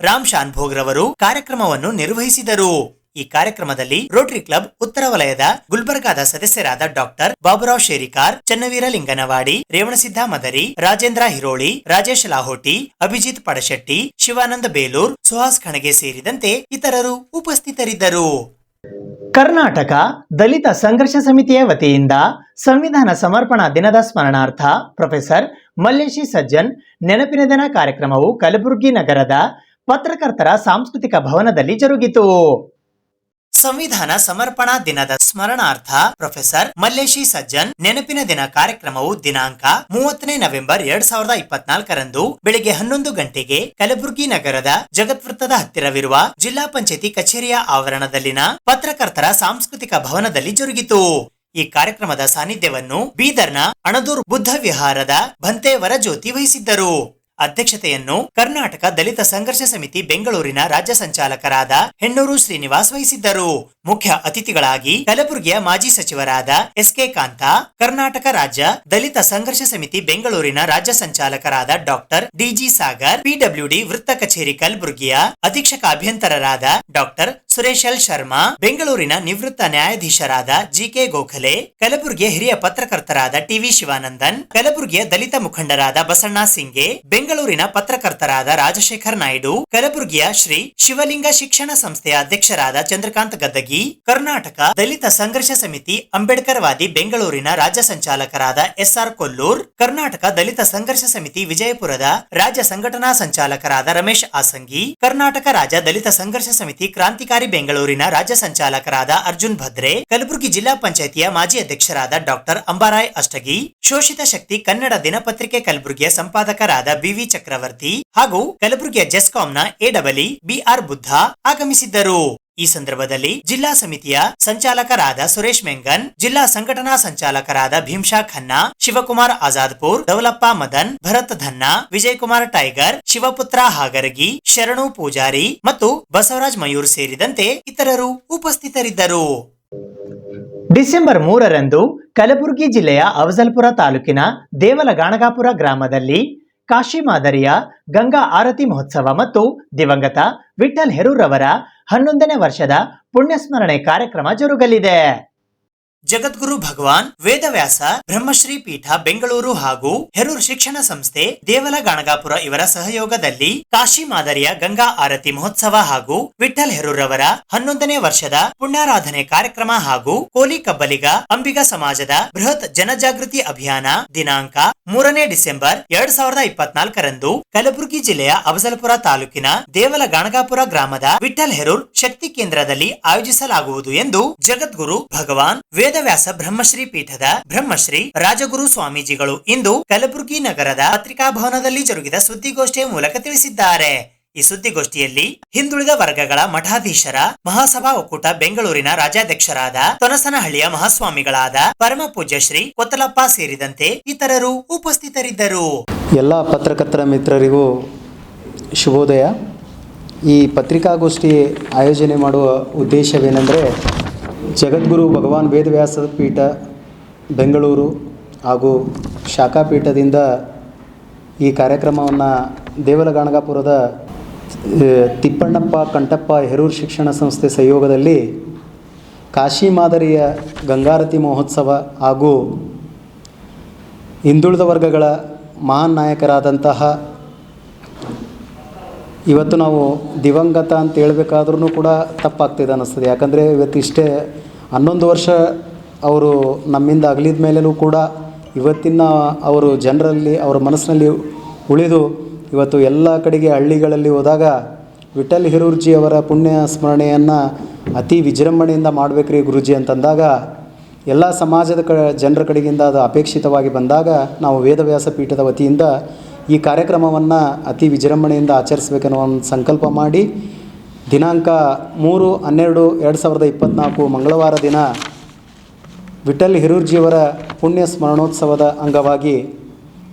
ರಾಮ್ ಶಾನ್ಭೋಗ್ ರವರು ಕಾರ್ಯಕ್ರಮವನ್ನು ನಿರ್ವಹಿಸಿದರು. ಈ ಕಾರ್ಯಕ್ರಮದಲ್ಲಿ ರೋಟರಿ ಕ್ಲಬ್ ಉತ್ತರ ವಲಯದ ಗುಲ್ಬರ್ಗಾದ ಸದಸ್ಯರಾದ ಡಾಕ್ಟರ್ ಬಾಬುರಾವ್ ಶೇರಿಕಾರ್, ಚನ್ನವೀರ ಲಿಂಗನವಾಡಿ, ರೇವಣಸಿದ್ಧ ಮದರಿ, ರಾಜೇಂದ್ರ ಹಿರೋಳಿ, ರಾಜೇಶ್ ಲಾಹೋಟಿ, ಅಭಿಜಿತ್ ಪಡಶೆಟ್ಟಿ, ಶಿವಾನಂದ ಬೇಲೂರ್, ಸುಹಾಸ್ ಖಣಗೆ ಸೇರಿದಂತೆ ಇತರರು ಉಪಸ್ಥಿತರಿದ್ದರು. ಕರ್ನಾಟಕ ದಲಿತ ಸಂಘರ್ಷ ಸಮಿತಿಯ ವತಿಯಿಂದ ಸಂವಿಧಾನ ಸಮರ್ಪಣಾ ದಿನದ ಸ್ಮರಣಾರ್ಥ ಪ್ರೊಫೆಸರ್ ಮಲ್ಲೇಶಿ ಸಜ್ಜನ್ ನೆನಪಿನ ದಿನ ಕಾರ್ಯಕ್ರಮವು ಕಲಬುರಗಿ ನಗರದ ಪತ್ರಕರ್ತರ ಸಾಂಸ್ಕೃತಿಕ ಭವನದಲ್ಲಿ ಜರುಗಿತು. ಸಂವಿಧಾನ ಸಮರ್ಪಣಾ ದಿನದ ಸ್ಮರಣಾರ್ಥ ಪ್ರೊಫೆಸರ್ ಮಲ್ಲೇಶಿ ಸಜ್ಜನ್ ನೆನಪಿನ ದಿನ ಕಾರ್ಯಕ್ರಮವು ದಿನಾಂಕ 30 ನವೆಂಬರ್ 2024 ಬೆಳಿಗ್ಗೆ 11 ಗಂಟೆಗೆ ಕಲಬುರಗಿ ನಗರದ ಜಗತ್ವೃತ್ತದ ಹತ್ತಿರವಿರುವ ಜಿಲ್ಲಾ ಪಂಚಾಯತಿ ಕಚೇರಿಯ ಆವರಣದಲ್ಲಿನ ಪತ್ರಕರ್ತರ ಸಾಂಸ್ಕೃತಿಕ ಭವನದಲ್ಲಿ ಜರುಗಿತು. ಈ ಕಾರ್ಯಕ್ರಮದ ಸಾನ್ನಿಧ್ಯವನ್ನು ಬೀದರ್ನ ಅಣದೂರ್ ಬುದ್ಧ ವಿಹಾರದ ಭಂತೆ ವರಜ್ಯೋತಿ ವಹಿಸಿದ್ದರು. ಅಧ್ಯಕ್ಷತೆಯನ್ನು ಕರ್ನಾಟಕ ದಲಿತ ಸಂಘರ್ಷ ಸಮಿತಿ ಬೆಂಗಳೂರಿನ ರಾಜ್ಯ ಸಂಚಾಲಕರಾದ ಹೆಣ್ಣೂರು ಶ್ರೀನಿವಾಸ್ ವಹಿಸಿದ್ದರು. ಮುಖ್ಯ ಅತಿಥಿಗಳಾಗಿ ಕಲಬುರಗಿಯ ಮಾಜಿ ಸಚಿವರಾದ ಎಸ್.ಕೆ. ಕಾಂತ, ಕರ್ನಾಟಕ ರಾಜ್ಯ ದಲಿತ ಸಂಘರ್ಷ ಸಮಿತಿ ಬೆಂಗಳೂರಿನ ರಾಜ್ಯ ಸಂಚಾಲಕರಾದ ಡಾಕ್ಟರ್ ಡಿ.ಜಿ. ಸಾಗರ್, ಪಿಡಬ್ಲ್ಯೂಡಿ ವೃತ್ತ ಕಚೇರಿ ಕಲಬುರಗಿಯ ಅಧೀಕ್ಷಕ ಅಭಿಯಂತರರಾದ ಡಾಕ್ಟರ್ ಸುರೇಶ್ ಎಲ್ ಶರ್ಮಾ, ಬೆಂಗಳೂರಿನ ನಿವೃತ್ತ ನ್ಯಾಯಾಧೀಶರಾದ ಜಿ.ಕೆ. ಗೋಖಲೆ, ಕಲಬುರಗಿಯ ಹಿರಿಯ ಪತ್ರಕರ್ತರಾದ ಟಿ.ವಿ. ಶಿವಾನಂದನ್, ಕಲಬುರಗಿಯ ದಲಿತ ಮುಖಂಡರಾದ ಬಸಣ್ಣ ಸಿಂಗೆ, ಬೆಂಗಳೂರಿನ ಪತ್ರಕರ್ತರಾದ ರಾಜಶೇಖರ್ ನಾಯ್ಡು, ಕಲಬುರಗಿಯ ಶ್ರೀ ಶಿವಲಿಂಗ ಶಿಕ್ಷಣ ಸಂಸ್ಥೆಯ ಅಧ್ಯಕ್ಷರಾದ ಚಂದ್ರಕಾಂತ್ ಗದ್ದಗಿ, ಕರ್ನಾಟಕ ದಲಿತ ಸಂಘರ್ಷ ಸಮಿತಿ ಅಂಬೇಡ್ಕರ್ ವಾದಿ ಬೆಂಗಳೂರಿನ ರಾಜ್ಯ ಸಂಚಾಲಕರಾದ ಎಸ್.ಆರ್. ಕೊಲ್ಲೂರ್, ಕರ್ನಾಟಕ ದಲಿತ ಸಂಘರ್ಷ ಸಮಿತಿ ವಿಜಯಪುರದ ರಾಜ್ಯ ಸಂಘಟನಾ ಸಂಚಾಲಕರಾದ ರಮೇಶ್ ಆಸಂಗಿ, ಕರ್ನಾಟಕ ರಾಜ್ಯ ದಲಿತ ಸಂಘರ್ಷ ಸಮಿತಿ ಕ್ರಾಂತಿಕಾರಿ ಬೆಂಗಳೂರಿನ ರಾಜ್ಯ ಸಂಚಾಲಕರಾದ ಅರ್ಜುನ್ ಭದ್ರೆ, ಕಲಬುರಗಿ ಜಿಲ್ಲಾ ಪಂಚಾಯಿತಿಯ ಮಾಜಿ ಅಧ್ಯಕ್ಷರಾದ ಡಾಕ್ಟರ್ ಅಂಬಾರಾಯ್ ಅಷ್ಟಗಿ, ಶೋಷಿತ ಶಕ್ತಿ ಕನ್ನಡ ದಿನಪತ್ರಿಕೆ ಕಲಬುರಗಿಯ ಸಂಪಾದಕರಾದ ಬಿ.ವಿ. ಚಕ್ರವರ್ತಿ ಹಾಗೂ ಕಲಬುರಗಿಯ ಜೆಸ್ಕಾಂನ ಎ.ಡಬ್ಲ್ಯೂ. ಬಿ.ಆರ್. ಬುದ್ಧ ಆಗಮಿಸಿದ್ದರು. ಈ ಸಂದರ್ಭದಲ್ಲಿ ಜಿಲ್ಲಾ ಸಮಿತಿಯ ಸಂಚಾಲಕರಾದ ಸುರೇಶ್ ಮೆಂಗನ್, ಜಿಲ್ಲಾ ಸಂಘಟನಾ ಸಂಚಾಲಕರಾದ ಭೀಮ್ಶಾ ಖನ್ನಾ, ಶಿವಕುಮಾರ್ ಆಜಾದ್ಪುರ್, ದೌಲಪ್ಪ ಮದನ್, ಭರತ್ ಧನ್ನಾ, ವಿಜಯಕುಮಾರ್ ಟೈಗರ್, ಶಿವಪುತ್ರ ಹಾಗರಗಿ, ಶರಣು ಪೂಜಾರಿ ಮತ್ತು ಬಸವರಾಜ್ ಮಯೂರ್ ಸೇರಿದಂತೆ ಇತರರು ಉಪಸ್ಥಿತರಿದ್ದರು. ಡಿಸೆಂಬರ್ 3ರಂದು ಕಲಬುರಗಿ ಜಿಲ್ಲೆಯ ಅಫಜಲ್ಪುರ ತಾಲೂಕಿನ ದೇವಲಗಾಣಗಾಪುರ ಗ್ರಾಮದಲ್ಲಿ ಕಾಶಿ ಮಾದರಿಯ ಗಂಗಾ ಆರತಿ ಮಹೋತ್ಸವ ಮತ್ತು ದಿವಂಗತ ವಿಠಲ್ ಹೆರೂರವರ 11ನೇ ವರ್ಷದ ಪುಣ್ಯಸ್ಮರಣೆ ಕಾರ್ಯಕ್ರಮ ಜರುಗಲಿದೆ. ಜಗದ್ಗುರು ಭಗವಾನ್ ವೇದವ್ಯಾಸ ಬ್ರಹ್ಮಶ್ರೀ ಪೀಠ ಬೆಂಗಳೂರು ಹಾಗೂ ಹೆರೂರ್ ಶಿಕ್ಷಣ ಸಂಸ್ಥೆ ದೇವಲಗಾಣಗಾಪುರ ಇವರ ಸಹಯೋಗದಲ್ಲಿ ಕಾಶಿ ಮಾದರಿಯ ಗಂಗಾ ಆರತಿ ಮಹೋತ್ಸವ ಹಾಗೂ ವಿಠಲ್ ಹೆರೂರವರ 11ನೇ ವರ್ಷದ ಪುಣ್ಯಾರಾಧನೆ ಕಾರ್ಯಕ್ರಮ ಹಾಗೂ ಕೋಲಿ ಕಬ್ಬಲಿಗ ಅಂಬಿಗ ಸಮಾಜದ ಬೃಹತ್ ಜನಜಾಗೃತಿ ಅಭಿಯಾನ ದಿನಾಂಕ 3ನೇ ಡಿಸೆಂಬರ್ 2024ರಂದು ಕಲಬುರಗಿ ಜಿಲ್ಲೆಯ ಅಫಜಲ್ಪುರ ತಾಲೂಕಿನ ದೇವಲಗಾಣಗಾಪುರ ಗ್ರಾಮದ ವಿಠಲ್ ಹೆರೂರ್ ಶಕ್ತಿ ಕೇಂದ್ರದಲ್ಲಿ ಆಯೋಜಿಸಲಾಗುವುದು ಎಂದು ಜಗದ್ಗುರು ಭಗವಾನ್ ವೇದವ್ಯಾಸ ಬ್ರಹ್ಮಶ್ರೀ ಪೀಠದ ಬ್ರಹ್ಮಶ್ರೀ ರಾಜಗುರು ಸ್ವಾಮೀಜಿಗಳು ಇಂದು ಕಲಬುರಗಿ ನಗರದ ಪತ್ರಿಕಾ ಭವನದಲ್ಲಿ ಜರುಗಿದ ಸುದ್ದಿಗೋಷ್ಠಿಯ ಮೂಲಕ ತಿಳಿಸಿದ್ದಾರೆ. ಈ ಸುದ್ದಿಗೋಷ್ಠಿಯಲ್ಲಿ ಹಿಂದುಳಿದ ವರ್ಗಗಳ ಮಠಾಧೀಶರ ಮಹಾಸಭಾ ಒಕ್ಕೂಟ ಬೆಂಗಳೂರಿನ ರಾಜ್ಯಾಧ್ಯಕ್ಷರಾದ ತೊನಸನಹಳ್ಳಿಯ ಮಹಾಸ್ವಾಮಿಗಳಾದ ಪರಮ ಪೂಜ್ಯ ಶ್ರೀ ಕೊತ್ತಲಪ್ಪ ಸೇರಿದಂತೆ ಇತರರು ಉಪಸ್ಥಿತರಿದ್ದರು. ಎಲ್ಲ ಪತ್ರಕರ್ತರ ಮಿತ್ರರಿಗೂ ಶುಭೋದಯ. ಈ ಪತ್ರಿಕಾಗೋಷ್ಠಿ ಆಯೋಜನೆ ಮಾಡುವ ಉದ್ದೇಶವೇನೆಂದರೆ, ಜಗದ್ಗುರು ಭಗವಾನ್ ವೇದವ್ಯಾಸ ಪೀಠ ಬೆಂಗಳೂರು ಹಾಗೂ ಶಾಖಾಪೀಠದಿಂದ ಈ ಕಾರ್ಯಕ್ರಮವನ್ನು ದೇವಲಗಾಣಗಾಪುರದ ತಿಪ್ಪಣ್ಣಪ್ಪ ಕಂಠಪ್ಪ ಹೆರೂರ್ ಶಿಕ್ಷಣ ಸಂಸ್ಥೆ ಸಹಯೋಗದಲ್ಲಿ ಕಾಶಿ ಮಾದರಿಯ ಗಂಗಾರತಿ ಮಹೋತ್ಸವ ಹಾಗೂ ಹಿಂದುಳಿದ ವರ್ಗಗಳ ಮಹಾನ್ ನಾಯಕರಾದಂತಹ, ಇವತ್ತು ನಾವು ದಿವಂಗತ ಅಂತ ಹೇಳ್ಬೇಕಾದ್ರೂ ಕೂಡ ತಪ್ಪಾಗ್ತಿದೆ ಅನ್ನಿಸ್ತದೆ. ಯಾಕಂದರೆ ಇವತ್ತಿಷ್ಟೇ 11 ವರ್ಷ ಅವರು ನಮ್ಮಿಂದ ಅಗಲಿದ ಮೇಲೂ ಕೂಡ ಇವತ್ತಿನ ಅವರು ಜನರಲ್ಲಿ ಅವರ ಮನಸ್ಸಿನಲ್ಲಿ ಉಳಿದು ಇವತ್ತು ಎಲ್ಲ ಕಡೆಗೆ ಹಳ್ಳಿಗಳಲ್ಲಿ ಹೋದಾಗ ವಿಠಲ್ ಹೆರೂರ್ಜಿ ಅವರ ಪುಣ್ಯ ಸ್ಮರಣೆಯನ್ನು ಅತಿ ವಿಜೃಂಭಣೆಯಿಂದ ಮಾಡಬೇಕ್ರಿ ಗುರುಜಿ ಅಂತಂದಾಗ ಎಲ್ಲ ಸಮಾಜದ ಜನರ ಕಡೆಗಿಂದ ಅದು ಅಪೇಕ್ಷಿತವಾಗಿ ಬಂದಾಗ ನಾವು ವೇದವ್ಯಾಸ ಪೀಠದ ವತಿಯಿಂದ ಈ ಕಾರ್ಯಕ್ರಮವನ್ನು ಅತಿ ವಿಜೃಂಭಣೆಯಿಂದ ಆಚರಿಸಬೇಕನ್ನೋ ಒಂದು ಸಂಕಲ್ಪ ಮಾಡಿ ದಿನಾಂಕ 3/12/2024 ಮಂಗಳವಾರ ದಿನ ವಿಠಲ್ ಹೆರೂರ್ಜಿಯವರ ಪುಣ್ಯ ಸ್ಮರಣೋತ್ಸವದ ಅಂಗವಾಗಿ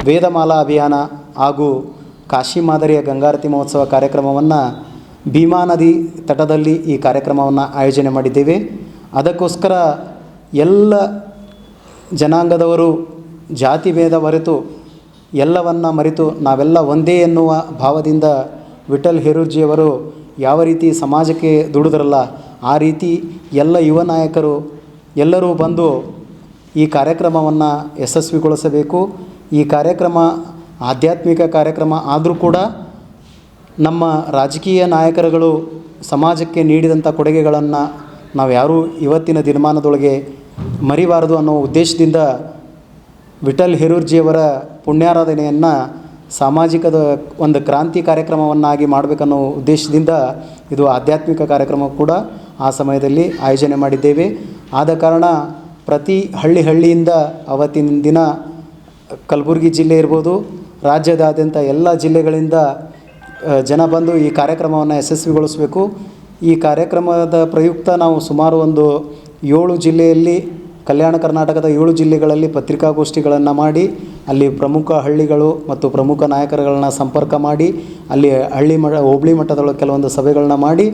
ವೇದಮಾಲಾ ಅಭಿಯಾನ ಹಾಗೂ ಕಾಶಿ ಮಾದರಿಯ ಗಂಗಾರತಿ ಮಹೋತ್ಸವ ಕಾರ್ಯಕ್ರಮವನ್ನು ಭೀಮಾ ನದಿ ತಟದಲ್ಲಿ ಈ ಕಾರ್ಯಕ್ರಮವನ್ನು ಆಯೋಜನೆ ಮಾಡಿದ್ದೇವೆ. ಅದಕ್ಕೋಸ್ಕರ ಎಲ್ಲ ಜನಾಂಗದವರು ಜಾತಿ ಭೇದ ಮರೆತು ಎಲ್ಲವನ್ನ ಮರೆತು ನಾವೆಲ್ಲ ಒಂದೇ ಎನ್ನುವ ಭಾವದಿಂದ ವಿಠಲ್ ಹೆರೂರ್ಜಿಯವರು ಯಾವ ರೀತಿ ಸಮಾಜಕ್ಕೆ ದುಡಿದ್ರಲ್ಲ ಆ ರೀತಿ ಎಲ್ಲ ಯುವ ನಾಯಕರು ಎಲ್ಲರೂ ಬಂದು ಈ ಕಾರ್ಯಕ್ರಮವನ್ನು ಯಶಸ್ವಿಗೊಳಿಸಬೇಕು. ಈ ಕಾರ್ಯಕ್ರಮ ಆಧ್ಯಾತ್ಮಿಕ ಕಾರ್ಯಕ್ರಮ ಆದರೂ ಕೂಡ ನಮ್ಮ ರಾಜಕೀಯ ನಾಯಕರುಗಳು ಸಮಾಜಕ್ಕೆ ನೀಡಿದಂಥ ಕೊಡುಗೆಗಳನ್ನು ನಾವು ಯಾರೂ ಇವತ್ತಿನ ದಿನಮಾನದೊಳಗೆ ಮರಿಬಾರದು ಅನ್ನೋ ಉದ್ದೇಶದಿಂದ ವಿಠಲ್ ಹೆರೂರ್ಜಿಯವರ ಪುಣ್ಯಾರಾಧನೆಯನ್ನು ಸಾಮಾಜಿಕದ ಒಂದು ಕ್ರಾಂತಿ ಕಾರ್ಯಕ್ರಮವನ್ನಾಗಿ ಮಾಡಬೇಕನ್ನೋ ಉದ್ದೇಶದಿಂದ ಇದು ಆಧ್ಯಾತ್ಮಿಕ ಕಾರ್ಯಕ್ರಮ ಕೂಡ ಆ ಸಮಯದಲ್ಲಿ ಆಯೋಜನೆ ಮಾಡಿದ್ದೇವೆ. ಆದ ಕಾರಣ ಪ್ರತಿ ಹಳ್ಳಿಯಿಂದ ಅವತ್ತಿನ ದಿನ ಕಲಬುರಗಿ ಜಿಲ್ಲೆ ಇರ್ಬೋದು, ರಾಜ್ಯದಾದ್ಯಂತ ಎಲ್ಲ ಜಿಲ್ಲೆಗಳಿಂದ ಜನ ಬಂದು ಈ ಕಾರ್ಯಕ್ರಮವನ್ನು ಯಶಸ್ವಿಗೊಳಿಸಬೇಕು. ಈ ಕಾರ್ಯಕ್ರಮದ ಪ್ರಯುಕ್ತ ನಾವು ಸುಮಾರು ಒಂದು 7 ಜಿಲ್ಲೆಯಲ್ಲಿ, ಕಲ್ಯಾಣ ಕರ್ನಾಟಕದ 7 ಜಿಲ್ಲೆಗಳಲ್ಲಿ ಪತ್ರಿಕಾಗೋಷ್ಠಿಗಳನ್ನು ಮಾಡಿ ಅಲ್ಲಿ ಪ್ರಮುಖ ಹಳ್ಳಿಗಳು ಮತ್ತು ಪ್ರಮುಖ ನಾಯಕರುಗಳನ್ನ ಸಂಪರ್ಕ ಮಾಡಿ ಅಲ್ಲಿ ಹೋಬಳಿ ಮಟ್ಟದೊಳಗೆ ಕೆಲವೊಂದು ಸಭೆಗಳನ್ನ ಮಾಡಿ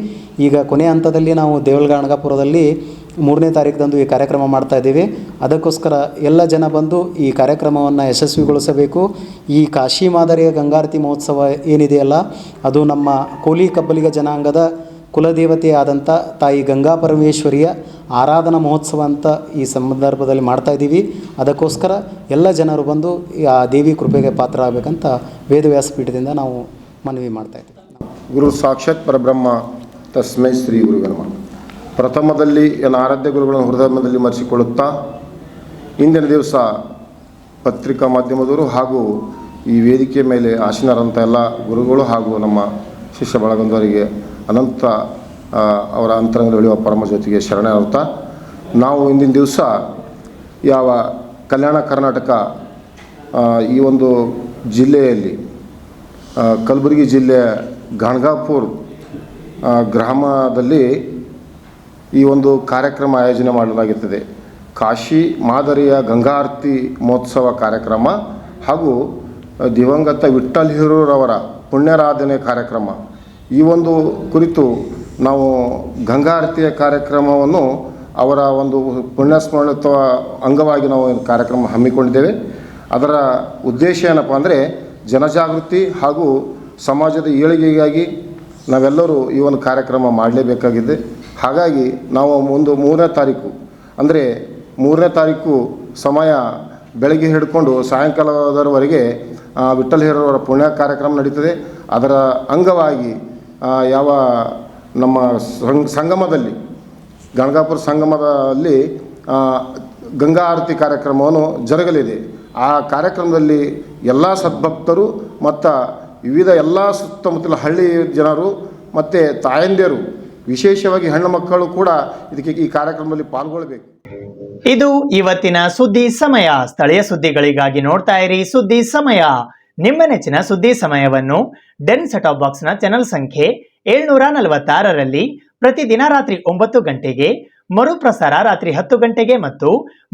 ಈಗ ಕೊನೆಯ ಹಂತದಲ್ಲಿ ನಾವು ದೇವಲಗಣಗಾಪುರದಲ್ಲಿ 3ನೇ ತಾರೀಕದಂದು ಈ ಕಾರ್ಯಕ್ರಮ ಮಾಡ್ತಾ ಇದ್ದೀವಿ. ಅದಕ್ಕೋಸ್ಕರ ಎಲ್ಲ ಜನ ಬಂದು ಈ ಕಾರ್ಯಕ್ರಮವನ್ನು ಯಶಸ್ವಿಗೊಳಿಸಬೇಕು. ಈ ಕಾಶಿ ಮಾದರಿಯ ಗಂಗಾರತಿ ಮಹೋತ್ಸವ ಏನಿದೆಯಲ್ಲ, ಅದು ನಮ್ಮ ಕೋಲಿ ಕಬ್ಬಲಿಗ ಜನಾಂಗದ ಕುಲದೇವತೆಯಾದಂಥ ತಾಯಿ ಗಂಗಾ ಪರಮೇಶ್ವರಿಯ ಆರಾಧನಾ ಮಹೋತ್ಸವ ಅಂತ ಈ ಸಂದರ್ಭದಲ್ಲಿ ಮಾಡ್ತಾಯಿದ್ದೀವಿ. ಅದಕ್ಕೋಸ್ಕರ ಎಲ್ಲ ಜನರು ಬಂದು ಆ ದೇವಿ ಕೃಪೆಗೆ ಪಾತ್ರ ಆಗಬೇಕಂತ ವೇದವ್ಯಾಸ ಪೀಠದಿಂದ ನಾವು ಮನವಿ ಮಾಡ್ತಾಯಿದ್ದೀವಿ. ಗುರು ಸಾಕ್ಷಾತ್ ಪರಬ್ರಹ್ಮ ತಸ್ಮೈ ಶ್ರೀ ಗುರುಗರ್ಮ. ಪ್ರಥಮದಲ್ಲಿ ಎಲ್ಲ ಆರಾಧ್ಯ ಗುರುಗಳನ್ನು ಹೃದಯದಲ್ಲಿ ಮರೆಸಿಕೊಳ್ಳುತ್ತಾ, ಇಂದಿನ ದಿವಸ ಪತ್ರಿಕಾ ಮಾಧ್ಯಮದವರು ಹಾಗೂ ಈ ವೇದಿಕೆ ಮೇಲೆ ಆಸೀನರಂಥ ಎಲ್ಲ ಗುರುಗಳು ಹಾಗೂ ನಮ್ಮ ಶಿಷ್ಯ ಬಳಗದವರಿಗೆ ಅನಂತ ಅವರ ಅಂತರಂಗದಲ್ಲಿ ಉಳಿಯುವ ಪರಮ ಜ್ಯೋತಿಗೆ ಶರಣಾರ್ಥ. ನಾವು ಇಂದಿನ ದಿವಸ ಯಾವ ಕಲ್ಯಾಣ ಕರ್ನಾಟಕ ಈ ಒಂದು ಜಿಲ್ಲೆಯಲ್ಲಿ ಕಲಬುರಗಿ ಜಿಲ್ಲೆಯ ಗಣಗಾಪುರ ಗ್ರಾಮದಲ್ಲಿ ಈ ಒಂದು ಕಾರ್ಯಕ್ರಮ ಆಯೋಜನೆ ಮಾಡಲಾಗುತ್ತದೆ. ಕಾಶಿ ಮಾದರಿಯ ಗಂಗಾ ಆರತಿ ಮಹೋತ್ಸವ ಕಾರ್ಯಕ್ರಮ ಹಾಗೂ ದಿವಂಗತ ವಿಠ್ಠಲ್ ಹಿರೂರವರ ಪುಣ್ಯಾರಾಧನೆ ಕಾರ್ಯಕ್ರಮ. ಈ ಒಂದು ಕುರಿತು ನಾವು ಗಂಗಾ ಆರತಿಯ ಕಾರ್ಯಕ್ರಮವನ್ನು ಅವರ ಒಂದು ಪುಣ್ಯಸ್ಮರಣತ್ವ ಅಂಗವಾಗಿ ನಾವು ಕಾರ್ಯಕ್ರಮ ಹಮ್ಮಿಕೊಂಡಿದ್ದೇವೆ. ಅದರ ಉದ್ದೇಶ ಏನಪ್ಪ ಅಂದರೆ ಜನಜಾಗೃತಿ ಹಾಗೂ ಸಮಾಜದ ಏಳಿಗೆಗಾಗಿ ನಾವೆಲ್ಲರೂ ಈ ಒಂದು ಕಾರ್ಯಕ್ರಮ ಮಾಡಲೇಬೇಕಾಗಿದೆ. ಹಾಗಾಗಿ ನಾವು ಒಂದು 3ನೇ ತಾರೀಕು ಅಂದರೆ 3ನೇ ತಾರೀಕು ಸಮಯ ಬೆಳಗ್ಗೆ ಹಿಡ್ಕೊಂಡು ಸಾಯಂಕಾಲದವರೆಗೆ ವಿಠ್ಠಲ್ ಹಿರೂರವರ ಪುಣ್ಯ ಕಾರ್ಯಕ್ರಮ ನಡೀತದೆ. ಅದರ ಅಂಗವಾಗಿ ಯಾವ ನಮ್ಮ ಸಂಗಮದಲ್ಲಿ ಗಣಗಾಪುರ ಸಂಗಮದಲ್ಲಿ ಗಂಗಾ ಆರತಿ ಕಾರ್ಯಕ್ರಮವನ್ನು ಜರುಗಲಿದೆ. ಆ ಕಾರ್ಯಕ್ರಮದಲ್ಲಿ ಎಲ್ಲ ಸದ್ಭಕ್ತರು ಮತ್ತು ವಿವಿಧ ಎಲ್ಲ ಸುತ್ತಮುತ್ತಲ ಹಳ್ಳಿ ಜನರು ಮತ್ತು ತಾಯಂದಿರು, ವಿಶೇಷವಾಗಿ ಹೆಣ್ಣು ಮಕ್ಕಳು ಕೂಡ ಇದಕ್ಕೆ ಈ ಕಾರ್ಯಕ್ರಮದಲ್ಲಿ ಪಾಲ್ಗೊಳ್ಳಬೇಕು. ಇದು ಇವತ್ತಿನ ಸುದ್ದಿ ಸಮಯ. ಸ್ಥಳೀಯ ಸುದ್ದಿಗಳಿಗಾಗಿ ನೋಡ್ತಾ ಇರಿ ಸುದ್ದಿ ಸಮಯ. ನಿಮ್ಮ ನೆಚ್ಚಿನ ಸುದ್ದಿ ಸಮಯವನ್ನು ಡೆನ್ ಸೆಟಾಪ್ ಬಾಕ್ಸ್ನ ಚಾನೆಲ್ ಸಂಖ್ಯೆ 746ರಲ್ಲಿ ಪ್ರತಿದಿನ ರಾತ್ರಿ 9 ಗಂಟೆಗೆ, ಮರುಪ್ರಸಾರ ರಾತ್ರಿ 10 ಗಂಟೆಗೆ ಮತ್ತು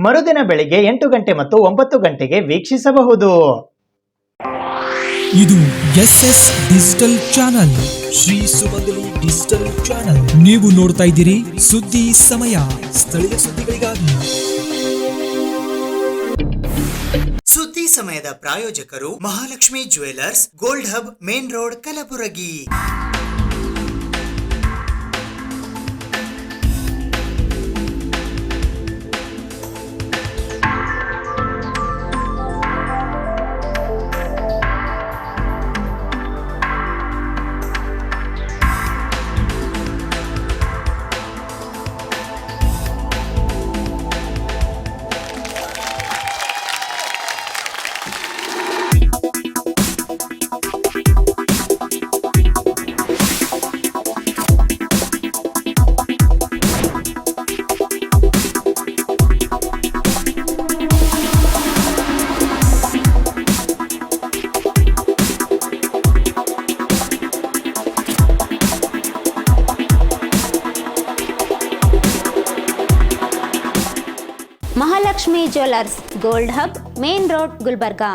ಮರುದಿನ ಬೆಳಿಗ್ಗೆ 8 ಗಂಟೆ ಮತ್ತು 9 ಗಂಟೆಗೆ ವೀಕ್ಷಿಸಬಹುದು. ಇದು ಎಸ್ಎಸ್ ಡಿಜಿಟಲ್ ಚಾನಲ್, ಶ್ರೀ ಸುಮಂಗಲಿ ಡಿಜಿಟಲ್ ಚಾನಲ್. ನೀವು ನೋಡ್ತಾ ಇದ್ದೀರಿ ಸುದ್ದಿ ಸಮಯ, ಸ್ಥಳೀಯ ಸುದ್ದಿಗಳಿಗಾಗಿ. ಸುದ್ದಿ ಸಮಯದ ಪ್ರಾಯೋಜಕರು Mahalakshmi jewellers, gold hub, main road, Kalaburagi. Mahalakshmi jewellers, gold hub, main road, Gulbarga.